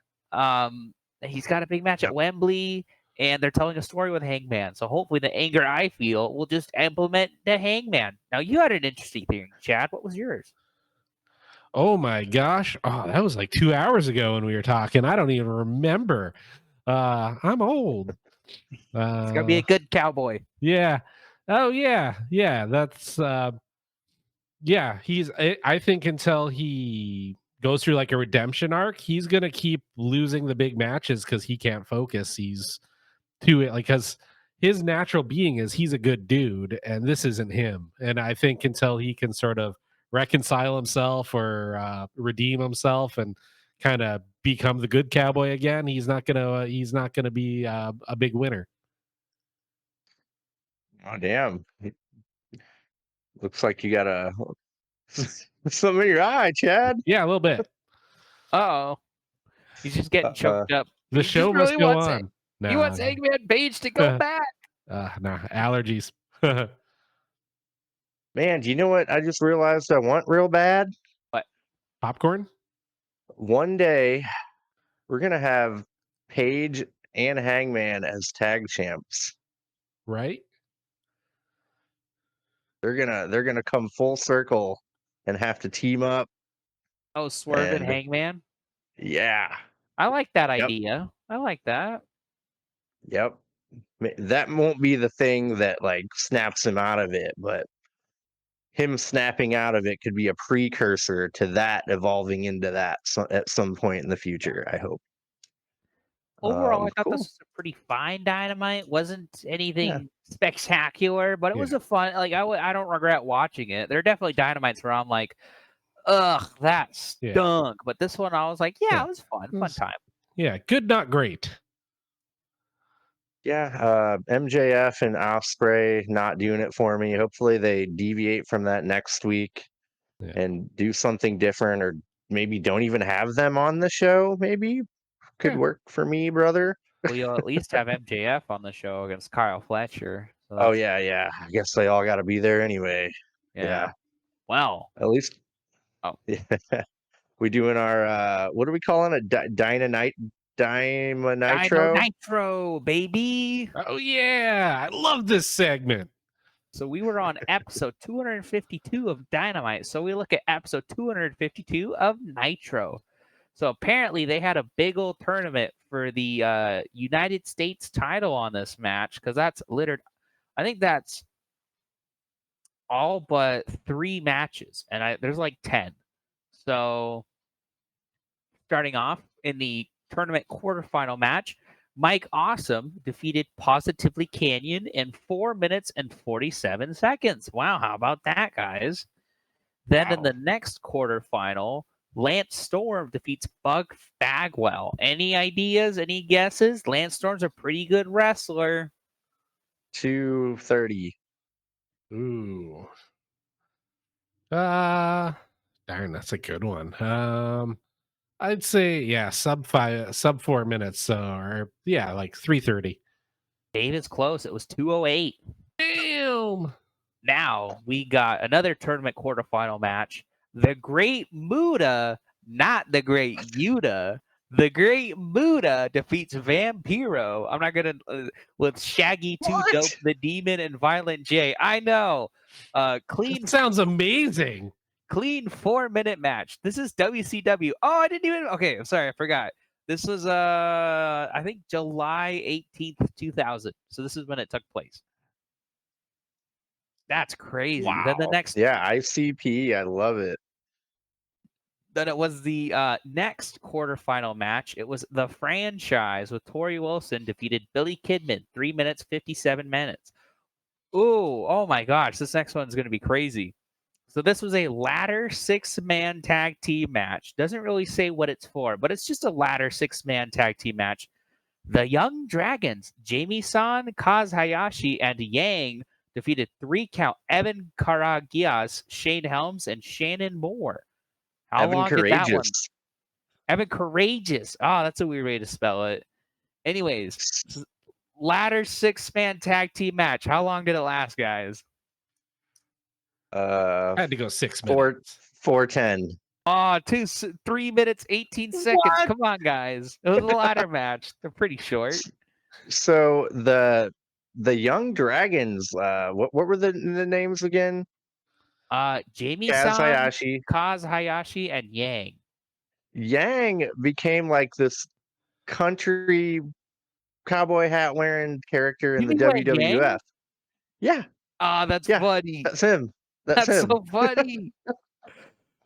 He's got a big match at Wembley, and they're telling a story with Hangman. So hopefully the anger I feel will just implement the Hangman. Now, you had an interesting theory, Chad. What was yours? Oh my gosh. Oh, that was like 2 hours ago when we were talking. I don't even remember. I'm old. He's got to be a good cowboy. Yeah. Oh yeah. Yeah. That's yeah, I think until he goes through like a redemption arc, he's gonna keep losing the big matches because he can't focus. He's too like because his natural being is he's a good dude, and this isn't him. And I think until he can sort of reconcile himself or redeem himself and kind of become the good cowboy again, he's not gonna be a big winner. Oh damn! Looks like you got a something in your eye, Chad. Yeah, a little bit. Oh, he's just getting choked up. The He show just must really go wants on. He wants Hangman Page to go back. Nah, allergies. Man, do you know what I just realized I want real bad? What? Popcorn? One day we're gonna have Paige and Hangman as tag champs. Right? They're gonna come full circle and have to team up. Oh, Swerve and And Hangman. yeah, I like that yep, idea. I like that. yep. That won't be the thing that like snaps him out of it, but him snapping out of it could be a precursor to that evolving into that at some point in the future, I hope. Overall, I thought this Cool. was a pretty fine Dynamite. Wasn't Yeah. anything spectacular, but it was Yeah. a fun. Like I don't regret watching it. There are definitely Dynamites where I'm like, ugh, that Yeah. stunk. But this one, I was like, yeah, Yeah. it was fun, It was- fun time. Yeah, good, not great. Yeah, MJF and Ospreay not doing it for me. Hopefully they deviate from that next week Yeah. and do something different, or maybe don't even have them on the show. Maybe could Yeah. work for me, brother. Well, you'll at least have MJF on the show against Kyle Fletcher. So Oh that's, yeah. I guess they all got to be there anyway. yeah. Yeah, Well, at least. oh, Yeah. We doing our what are we calling it? Dynamite, Dynamo Dino Nitro. Nitro, baby. Oh yeah, I love this segment. So we were on episode 252 of Dynamite. So we look at episode 252 of Nitro. So apparently they had a big old tournament for the United States title on this match because that's littered. I think that's all but 3 matches, and there's like 10. So starting off in the tournament quarterfinal match, Mike Awesome defeated Positively Canyon in 4 minutes and 47 seconds. Wow, how about that, guys? Then in Wow. the next quarterfinal, Lance Storm defeats Buck Bagwell. Any ideas? Any guesses? Lance Storm's a pretty good wrestler. 230. Ooh. Darn, that's a good one. I'd say sub 4 minutes, or yeah, like 3:30. David's close. It was 2:08. Damn. Now we got another tournament quarterfinal match. The Great Muda, not the Great Yuta. The Great Muda defeats Vampiro. I'm not gonna with Shaggy 2 What? Dope the Demon and Violent J. I know. Clean That sounds amazing. clean 4-minute match. This is WCW. Oh, I didn't even. Okay, I'm sorry, I forgot. This was I think July 18th, 2000. So this is when it took place. That's crazy. Then the Wow. next Yeah, ICP. I love it. Then it was the next quarterfinal match. It was the franchise with Tori Wilson defeated Billy Kidman, 3 minutes, 57 minutes. Ooh, oh my gosh, this next one's going to be crazy. So this was a ladder 6-man tag team match. Doesn't really say what it's for, but it's just a ladder 6-man tag team match. The Young Dragons, Jamie-san, Kaz Hayashi, and Yang defeated 3-count Evan Karagias, Shane Helms, and Shannon Moore. How Evan long did that one? Courageous. Evan Courageous. Oh, that's a weird way to spell it. Anyways, ladder 6-man tag team match. How long did it last, guys? I had to go 6 4 minutes. 410. Oh, 3 minutes, 18 seconds. What? Come on, guys. It was a ladder match. They're pretty short. So the Young Dragons, what were the names again? Jamie-san, Kaz Hayashi. Kaz Hayashi, and Yang. Yang became like this country cowboy hat wearing character in You the mean like Yang? WWF. Yeah, Ah, that's yeah, funny. that's him. That's That's him. so funny.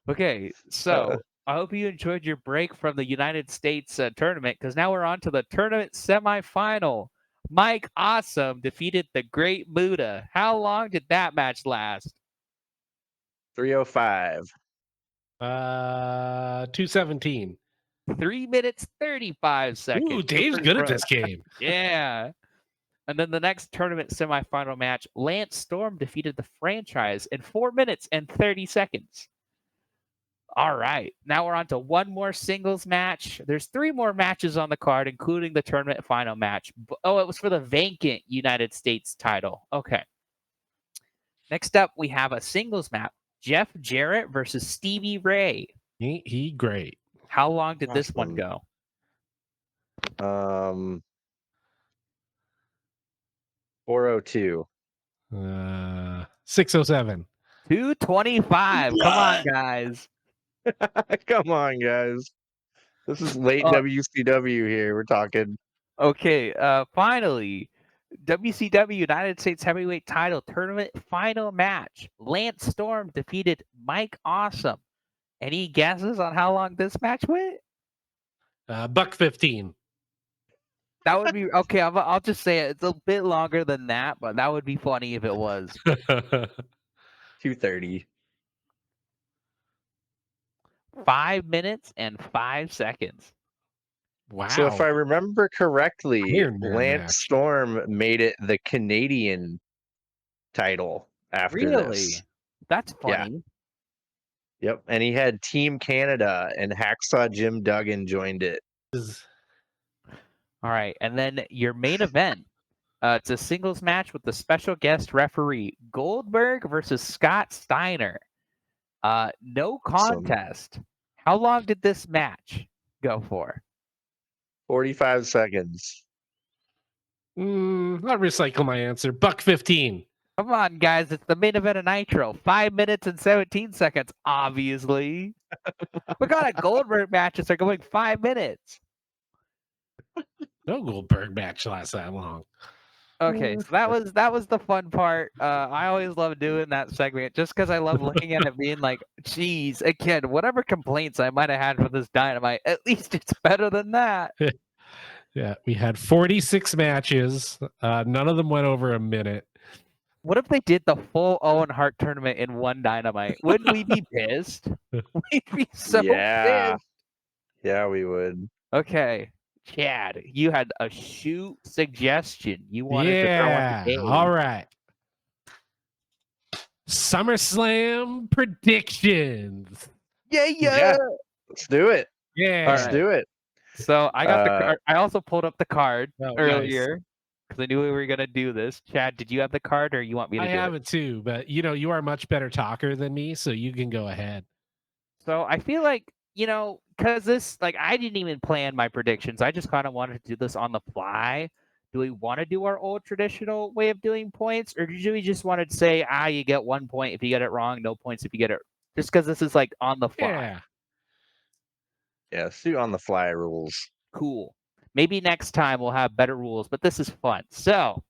Okay, so I hope you enjoyed your break from the United States tournament because now we're on to the tournament semifinal. Mike Awesome defeated the Great Muda. How long did that match last? 305. 2:17. 3 minutes, 35 seconds. Ooh, Dave's good at this game. Yeah. And then the next tournament semifinal match, Lance Storm defeated the franchise in 4 minutes and 30 seconds. All right. Now we're on to one more singles match. There's 3 more matches on the card, including the tournament final match. Oh, it was for the vacant United States title. Okay. Next up, we have a singles match. Jeff Jarrett versus Stevie Ray. He great. How long did this one Awesome. go? 402. 6:07. 2:25. Come on, guys. Come on, guys. This is late Uh, WCW here. We're talking. Okay, finally, WCW United States Heavyweight Title Tournament final match. Lance Storm defeated Mike Awesome. Any guesses on how long this match went? $1.15. That would be okay. I'll just say it. It's a bit longer than that, but that would be funny if it was. 230. 5 minutes and 5 seconds. Wow. So if I remember correctly, Iron Man Lance match. Storm made it the Canadian title after Really? this. That's Yeah. funny. Yep. And he had Team Canada and Hacksaw Jim Duggan joined it. All right. And then your main event. It's a singles match with the special guest referee Goldberg versus Scott Steiner. No contest. How long did this match go for? 45 seconds. I'll recycle my answer. $1.15. Come on, guys. It's the main event of Nitro. 5 minutes and 17 seconds, obviously. We got a Goldberg matches are going 5 minutes. No Goldberg match lasts that long. Okay, so that was the fun part. I always love doing that segment just because I love looking at it being like, geez, again, whatever complaints I might have had with this Dynamite, at least it's better than that. Yeah, we had 46 matches. None of them went over a minute. What if they did the full Owen Hart tournament in one Dynamite? Wouldn't we be pissed? We'd be so Yeah. pissed. Yeah, we would. Okay, Chad, you had a shoot suggestion. You wanted to throw on Yeah. the game. All right. SummerSlam predictions. Yeah. Let's do it. Yeah. Let's do it. So I got the card. I also pulled up the card Oh, earlier because I knew we were gonna do this. Chad, did you have the card or you want me to I do have it? it too, but you are a much better talker than me, so you can go ahead. So I feel like, because this, like, I didn't even plan my predictions. I just kind of wanted to do this on the fly. Do we want to do our old traditional way of doing points, or do we just want to say, you get 1 point if you get it wrong, no points if you get it, just because this is like on the fly? Yeah. Yeah, see on the fly rules. Cool. Maybe next time we'll have better rules, but this is fun. So,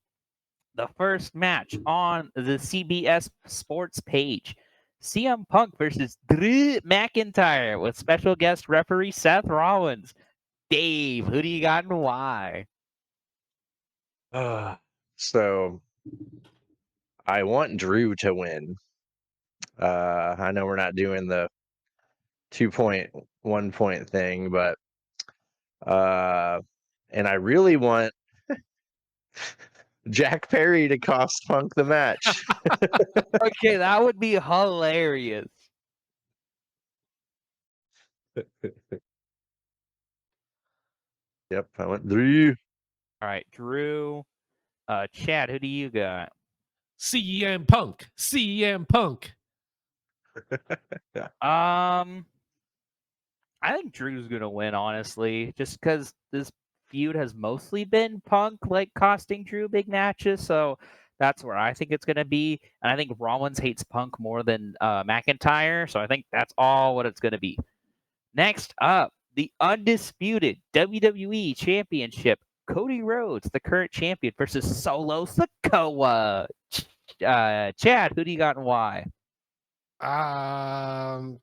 the first match on the CBS Sports page. CM Punk versus Drew McIntyre with special guest referee Seth Rollins. Dave, who do you got and why? So I want Drew to win. I know we're not doing the 2-point, 1-point thing, but and I really want Jack Perry to cost Punk the match. Okay, that would be hilarious. Yep, I went Drew. All right, Drew. Chad, who do you got? CM Punk. CM Punk. I think Drew's gonna win, honestly, just because this feud has mostly been Punk like costing Drew big matches, so that's where I think it's gonna be. And I think Rollins hates Punk more than McIntyre, so I think that's all what it's gonna be. Next up, the undisputed WWE Championship. Cody Rhodes, the current champion, versus Solo Sikoa. Chad, who do you got and why?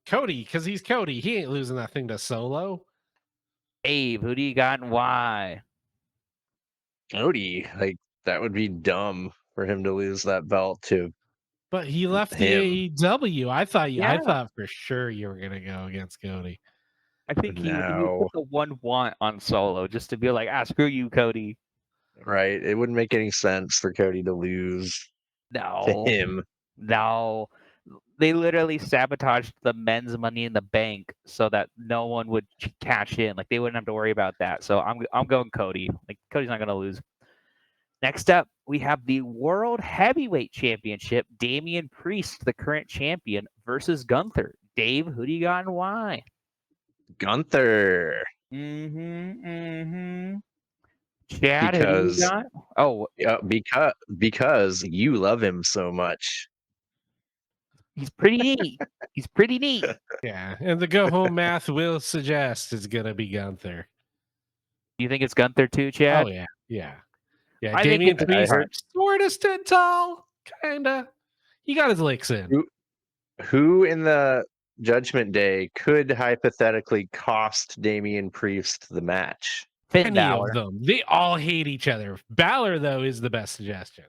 Cody, because he's Cody. He ain't losing that thing to Solo. Dave, who do you got and why? Cody, like that would be dumb for him to lose that belt to. But he left him. the AEW. I thought Yeah. for sure you were gonna go against Cody. I think he would No. put the one want on Solo just to be like, screw you, Cody. Right? It wouldn't make any sense for Cody to lose to No, him. no. They literally sabotaged the men's Money in the Bank so that no one would cash in. Like they wouldn't have to worry about that. So I'm going Cody. Like Cody's not gonna lose. Next up, we have the World Heavyweight Championship. Damian Priest, the current champion, versus Gunther. Dave, who do you got and why? Gunther. Chad, who do you got? Oh, Yeah, because you love him so much. he's pretty neat. He's pretty neat. Yeah, and the go home math will suggest it's gonna be Gunther. Do you think it's Gunther too, Chad? Oh yeah. I think Damian it's- Priest I heard- sort of stood tall, kinda. He got his licks in. Who in the Judgment Day could hypothetically cost Damian Priest the match? Finn Any Balor. of them. They all hate each other. Balor though is the best suggestion.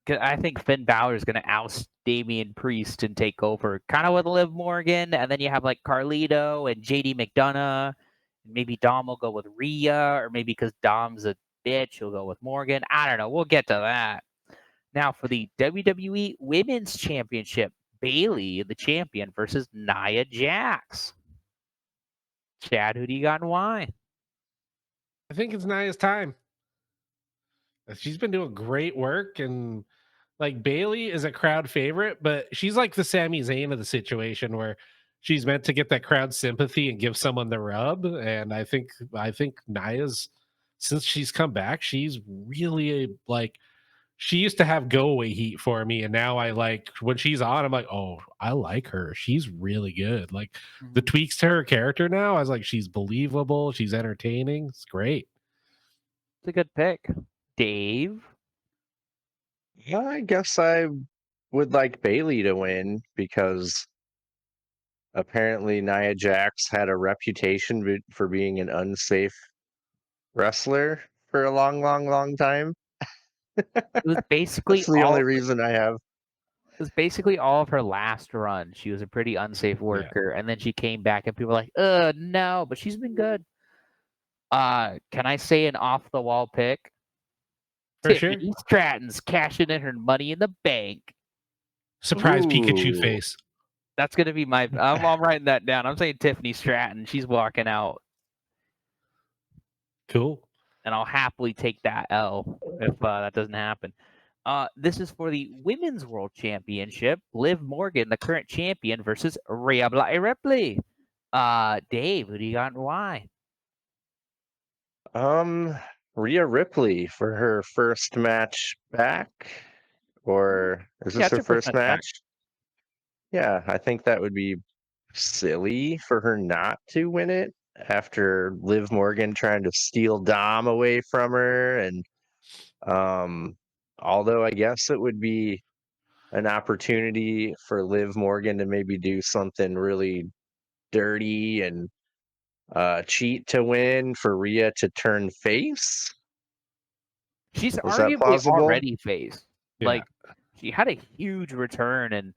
I think Finn Balor is going to oust Damian Priest and take over, kind of with Liv Morgan, and then you have like Carlito and JD McDonough. Maybe Dom will go with Rhea, or maybe because Dom's a bitch, he'll go with Morgan. I don't know. We'll get to that. Now for the WWE Women's Championship, Bayley, the champion, versus Nia Jax. Chad, who do you got and why? I think it's Nia's time. She's been doing great work, and like Bailey is a crowd favorite, but she's like the Sami Zayn of the situation where she's meant to get that crowd sympathy and give someone the rub. And I think Nia's, since she's come back, she's really like, she used to have go away heat for me, and now I like when she's on, I'm like, oh, I like her. She's really good. Like the tweaks to her character now, I was like, she's believable, she's entertaining. It's great. It's a good pick. Dave? I guess I would like Bailey to win because apparently Nia Jax had a reputation for being an unsafe wrestler for a long, long, long time. It was basically That's the only reason I have. It was basically all of her last run. She was a pretty unsafe worker, and then she came back, and people were like, no," but she's been good. Can I say an off the wall pick? For sure. Tiffany Stratton's cashing in her Money in the Bank. Surprise Pikachu Ooh. face. That's gonna be my. I'm writing that down. I'm saying Tiffany Stratton. She's walking out, Cool. and I'll happily take that L if that doesn't happen. This is for the Women's World Championship. Liv Morgan, the current champion, versus Rhea Ripley. Dave, who do you got and why? Rhea Ripley for her first match back, or is this Yeah, it's her her first match. match? Yeah, I think that would be silly for her not to win it after Liv Morgan trying to steal Dom away from her. And although I guess it would be an opportunity for Liv Morgan to maybe do something really dirty and cheat to win for Rhea to turn face. She's Is that arguably plausible? already face. Yeah. Like, she had a huge return, and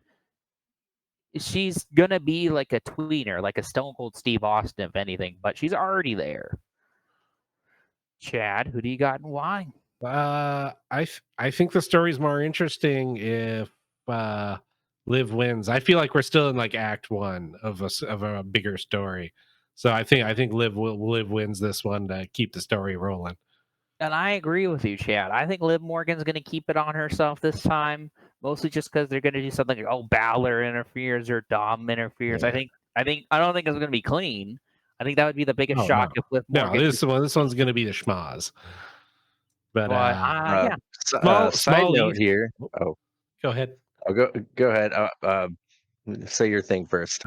she's gonna be like a tweener, like a Stone Cold Steve Austin, if anything. But she's already there. Chad, who do you got and why? I think the story's more interesting if Liv wins. I feel like we're still in like Act 1 of a bigger story, so I think Liv wins this one to keep the story rolling. And I agree with you, Chad. I think Liv Morgan's gonna keep it on herself this time, mostly just because they're gonna do something like, oh, Balor interferes or Dom interferes. Yeah. I don't think it's gonna be clean. I think that would be the biggest Oh, shock no. if Liv No, Morgan. this one's gonna be the schmaz. But Yeah. small Side note easy. here. Oh, Go ahead. go ahead. Say your thing first.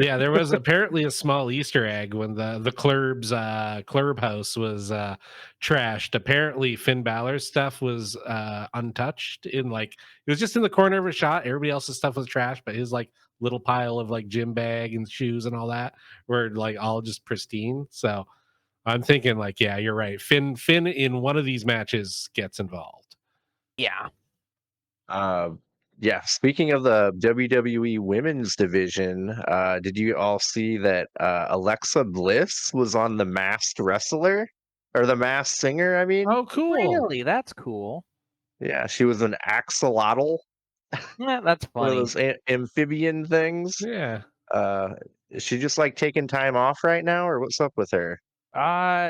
Yeah, there was apparently a small Easter egg when the Clurb's Club house was trashed. Apparently, Finn Balor's stuff was untouched. In like, it was just in the corner of a shot. Everybody else's stuff was trashed, but his like little pile of like gym bag and shoes and all that were like all just pristine. So I'm thinking like, yeah, you're right. Finn in one of these matches gets involved. Yeah. Yeah. Speaking of the WWE Women's Division, did you all see that Alexa Bliss was on The Masked Wrestler or The Masked Singer? I mean, Oh, cool. Really? That's cool. yeah, she was an axolotl, Yeah, that's one of funny. those amphibian things. Yeah. Is she just like taking time off right now, or what's up with her?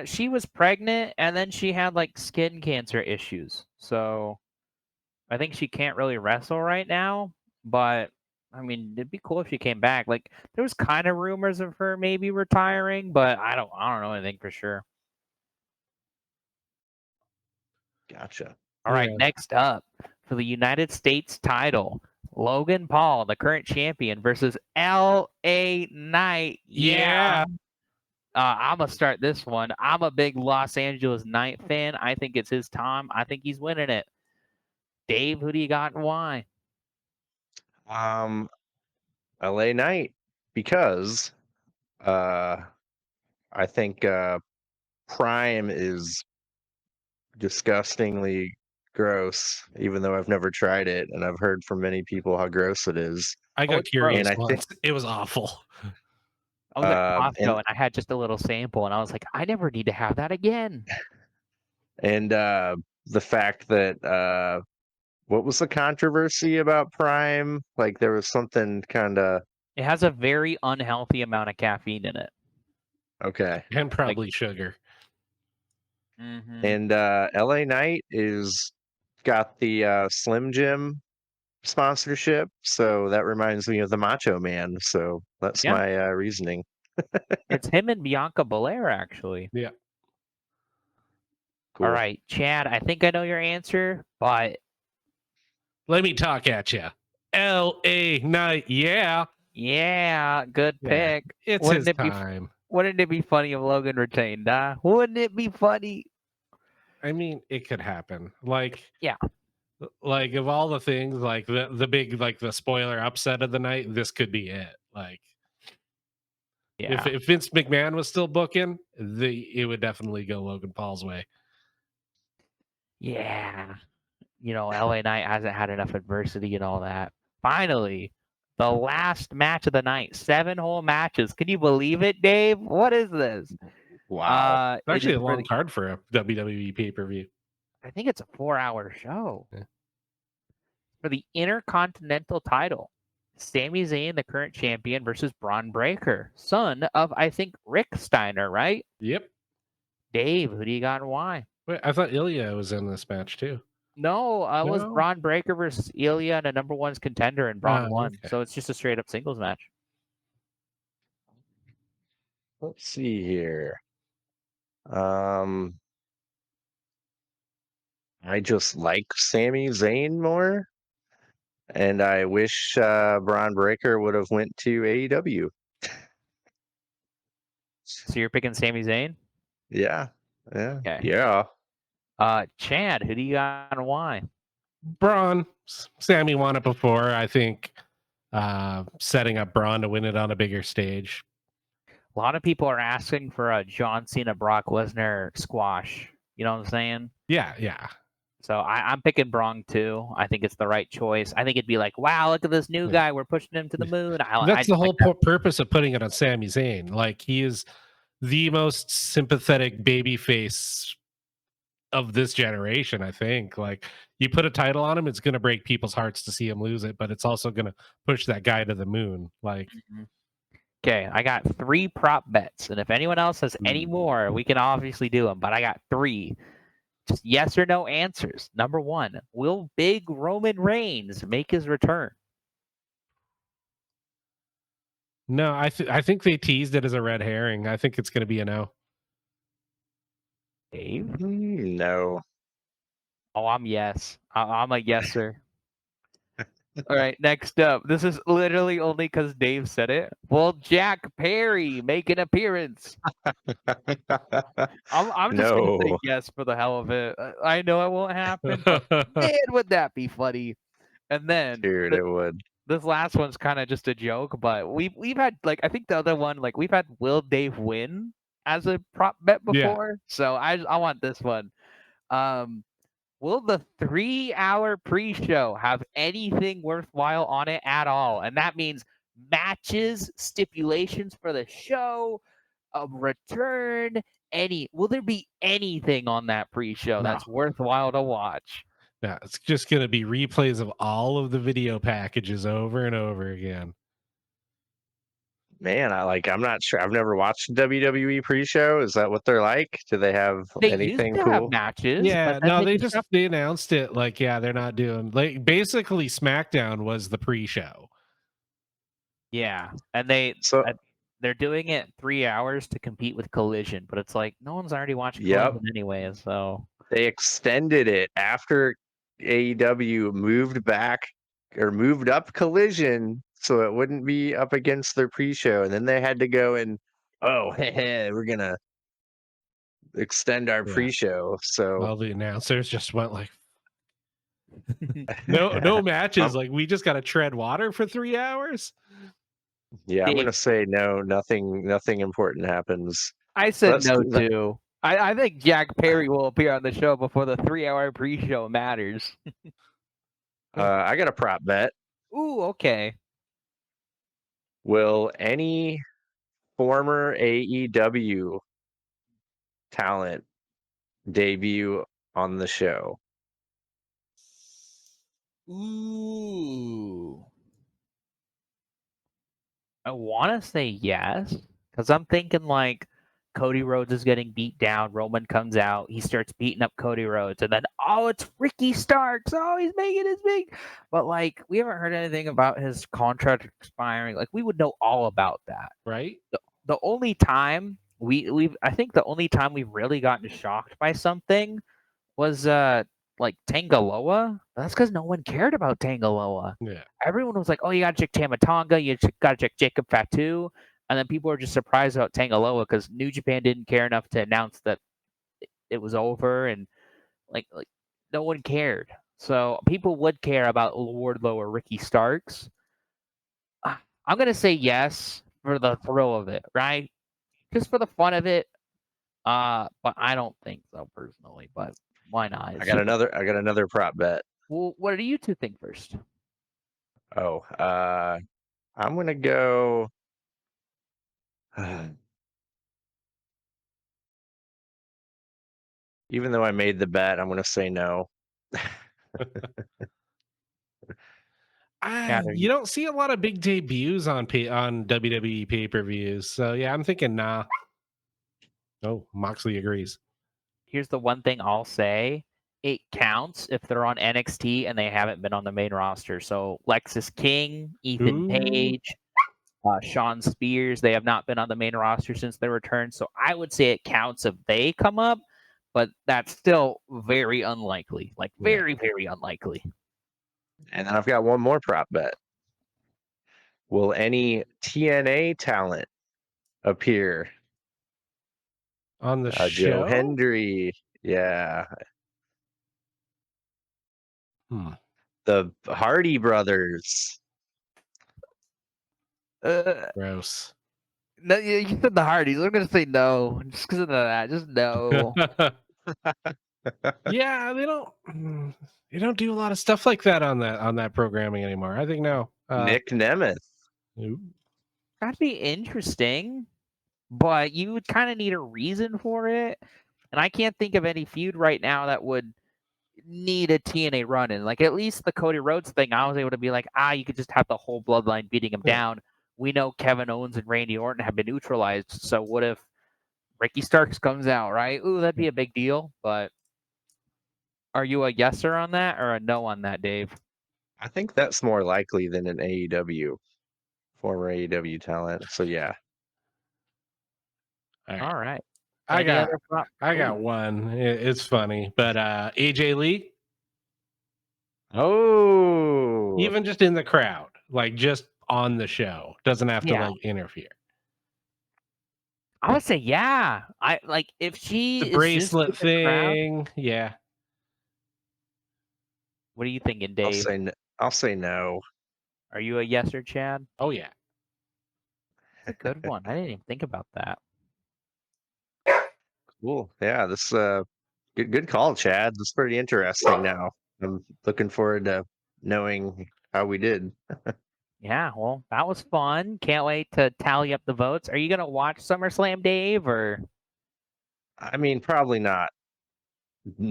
She was pregnant, and then she had like skin cancer issues. So I think she can't really wrestle right now. But I mean, it'd be cool if she came back. Like, there was kind of rumors of her maybe retiring, but I don't know anything for sure. Gotcha. All right, Yeah. next up for the United States title, Logan Paul, the current champion, versus L.A. Knight. Yeah. I'm gonna start this one. I'm a big Los Angeles Knight fan. I think it's his time. I think he's winning it. Dave, who do you got and why? LA Knight, because uh, I think Prime is disgustingly gross, even though I've never tried it, and I've heard from many people how gross it is. I got it's gross. curious And I think, once. It was awful. I was at and Costco and I had just a little sample, and I was like, I never need to have that again. and the fact that what was the controversy about Prime? Like there was something kind of It has a very unhealthy amount of caffeine in it. okay. And probably sugar. Mm-hmm. And LA Knight is got the Slim Jim sponsorship, so that reminds me of the Macho Man. So that's Yeah. my reasoning. It's him and Bianca Belair, actually. Yeah. Cool. All right, Chad, I think I know your answer, but Let me talk at you. LA Knight, yeah. yeah, good Yeah. pick. It's Wouldn't his it be time. Wouldn't it be funny if Logan retained, huh? Wouldn't it be funny? I mean, it could happen. Like, Yeah. like of all the things, like the big, like the spoiler upset of the night, this could be it. Like, Yeah. if Vince McMahon was still booking, it would definitely go Logan Paul's way. Yeah. You know, LA Knight hasn't had enough adversity and all that. Finally, the last match of the night. 7 whole matches. Can you believe it, Dave? What is this? Wow. It's actually it a is for long card for a WWE pay-per-view. I think it's a 4-hour show. Yeah. For the Intercontinental title. Sami Zayn, the current champion, versus Braun Breaker, son of, I think, Rick Steiner, right? Yep. Dave, who do you got and why? Wait, I thought Ilya was in this match too. No, it was No? Braun Breaker versus Ilya and a number one's contender, and Braun won. Okay. So it's just a straight up singles match. Let's see here. I just like Sami Zayn more, and I wish Braun Breaker would have went to AEW. So you're picking Sami Zayn? Yeah, yeah, Okay. yeah. Chad, who do you got and why? Braun, Sammy won it before. I think setting up Braun to win it on a bigger stage. A lot of people are asking for a John Cena Brock Lesnar squash. You know what I'm saying? Yeah, yeah. So I'm picking Braun too. I think it's the right choice. I think it'd be like, wow, look at this new Yeah. guy. We're pushing him to the moon. That's the whole purpose of putting it on Sami Zayn. Like, he is the most sympathetic baby face of this generation, I think. Like, you put a title on him, it's going to break people's hearts to see him lose it, but it's also going to push that guy to the moon. Like, Okay, I got 3 prop bets, and if anyone else has any more, we can obviously do them. But I got 3, just yes or no answers. Number 1: will Big Roman Reigns make his return? no, I think they teased it as a red herring. I think it's going to be a no. Dave? No. Oh, I'm yes. I'm a yes, sir. All right, next up. This is literally only because Dave said it. Will Jack Perry make an appearance? I'm just gonna say No. yes for the hell of it. I know it won't happen, but man, would that be funny? And then Dude, it would. this last one's kind of just a joke, but we've had, like, I think the other one, like, we've had will Dave win as a prop bet Yeah. before. So I want this one. Will the 3-hour pre-show have anything worthwhile on it at all? And that means matches, stipulations for the show, a return, will there be anything on that pre-show No. that's worthwhile to watch? Yeah, it's just going to be replays of all of the video packages over and over again. Man, I'm not sure. I've never watched a WWE pre-show. Is that what they're like? Do they have They anything used to have cool? matches. Yeah, but then no, they just they announced it like, yeah, they're not doing, like, basically SmackDown was the pre-show. yeah, and So, they're doing it 3 hours to compete with Collision, but it's like no one's already watched Yep. Collision anyway, so they extended it after AEW moved back or moved up Collision so it wouldn't be up against their pre-show, and then they had to go and we're gonna extend our Yeah. pre-show. So All the announcers just went like, no matches. Like, we just got to tread water for 3 hours. yeah, I'm Dave. gonna say no. Nothing important happens. I said Let's no do that. too. I think Jack Perry will appear on the show before the 3-hour pre-show matters. I got a prop bet. Ooh, okay. Will any former AEW talent debut on the show? Ooh. I want to say yes, because I'm thinking like Cody Rhodes is getting beat down. Roman comes out, he starts beating up Cody Rhodes, and then it's Ricky Starks. Oh, he's making his big. But like we haven't heard anything about his contract expiring. Like we would know all about that. Right? The only time I think the only time we've really gotten shocked by something was like Tangaloa. That's because no one cared about Tangaloa. Yeah. Everyone was like, "Oh, you got to check Tamatonga, you got to check Jacob Fatu," and then people were just surprised about Tangaloa because New Japan didn't care enough to announce that it was over, and like no one cared. So people would care about Wardlow or Ricky Starks. I'm gonna say yes for the thrill of it, right? Just for the fun of it. But I don't think so personally. But why not? I got another prop bet. Well, what do you two think first? Oh, I'm gonna go. Even though I made the bet, I'm gonna say no. You don't see a lot of big debuts on WWE pay-per-views. So yeah, I'm thinking nah. Oh, Moxley agrees. Here's the one thing I'll say. It counts if they're on NXT and they haven't been on the main roster. So Lexis King, Ethan Ooh. Page, Sean Spears, they have not been on the main roster since their return. So I would say it counts if they come up, but that's still very unlikely. Like very, very unlikely. And then I've got one more prop bet. Will any TNA talent appear On the Joe show? Hendry? Yeah. The Hardy Brothers. Gross. No, you said the Hardys. I'm gonna say no, just because of that. Just no. Yeah, they don't do a lot of stuff like that on that programming anymore. I think no. Nick Nemeth. That'd be interesting, but you would kind of need a reason for it, and I can't think of any feud right now that would need a TNA run in. Like at least the Cody Rhodes thing, I was able to be like, you could just have the whole bloodline beating him down. We know Kevin Owens and Randy Orton have been neutralized, so what if Ricky Starks comes out, right? Ooh, that'd be a big deal. But are you a yeser on that or a no on that, Dave? I think that's more likely than an former AEW talent. So yeah. All right. I got one. It's funny, but AJ Lee. Oh, even just in the crowd, like just on the show, doesn't have to like interfere. I would say yeah. I like if she the bracelet thing. Yeah. What are you thinking, Dave? I'll say no. Are you a yes or Chad? Oh yeah. That's a good one. I didn't even think about that. Cool. Yeah, this good call, Chad. This is pretty interesting now. I'm looking forward to knowing how we did. Yeah, well, that was fun. Can't wait to tally up the votes. Are you gonna watch SummerSlam, Dave, or? I mean, probably not.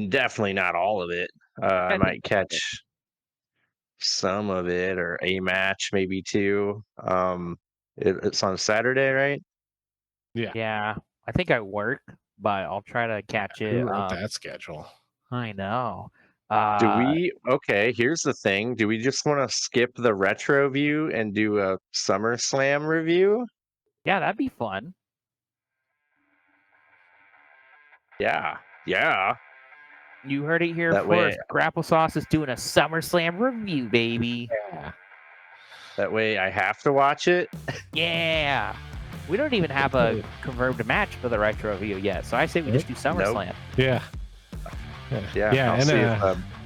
Definitely not all of it. I might catch some of it or a match, maybe two. It's on Saturday, right? Yeah. Yeah, I think I work, but I'll try to catch it. Who wrote that schedule? I know. Do we? Okay, here's the thing. Do we just want to skip the retro view and do a SummerSlam review? Yeah, that'd be fun. Yeah. You heard it here first. Grapple-Sauce is doing a SummerSlam review, baby. Yeah. That way I have to watch it. Yeah. We don't even have a confirmed match for the retro review yet, so I say we just do SummerSlam. Nope. Yeah. And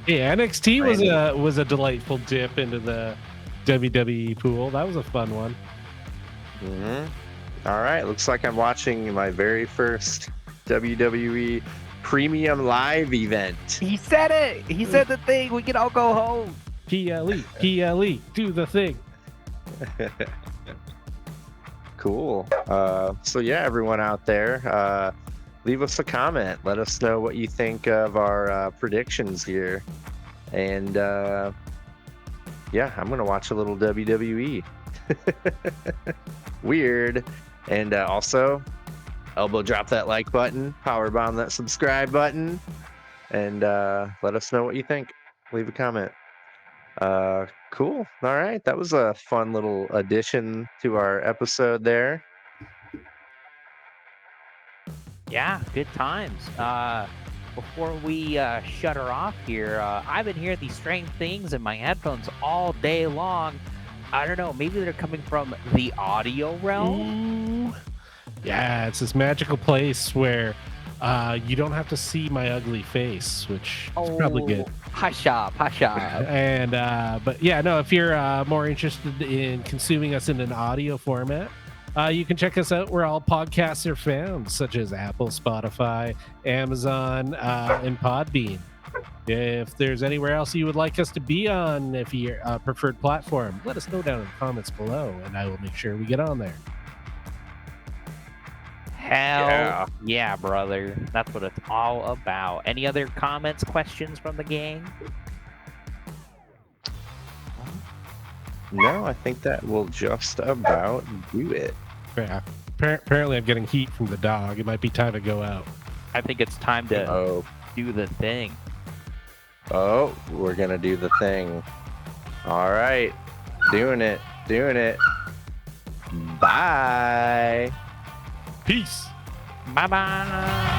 NXT was a delightful dip into the WWE pool. That was a fun one. Mm-hmm. All right, looks like I'm watching my very first WWE Premium Live event. He said it. He said the thing. We can all go home. PLE, do the thing. Cool. So yeah, everyone out there, leave us a comment. Let us know what you think of our predictions here. And yeah, I'm gonna watch a little WWE. Weird. And also, elbow drop that like button, power bomb that subscribe button, and let us know what you think. Leave a comment. Cool. All right, that was a fun little addition to our episode there. Yeah, good times. Before we shut her off here, I've been hearing these strange things in my headphones all day long. I don't know. Maybe they're coming from the audio realm. Ooh. Yeah, it's this magical place where you don't have to see my ugly face, which is probably good. High shop. And but yeah, no, if you're more interested in consuming us in an audio format, you can check us out where all podcasts are found, such as Apple, Spotify, Amazon, and Podbean. If there's anywhere else you would like us to be on, if your preferred platform, let us know down in the comments below, and I will make sure we get on there. Hell yeah, brother. That's what it's all about. Any other comments, questions from the gang? No, I think that will just about do it. Yeah. Apparently, I'm getting heat from the dog. It might be time to go out. I think it's time to do the thing. Oh, we're gonna do the thing. All right, doing it. Bye. Peace. Bye-bye.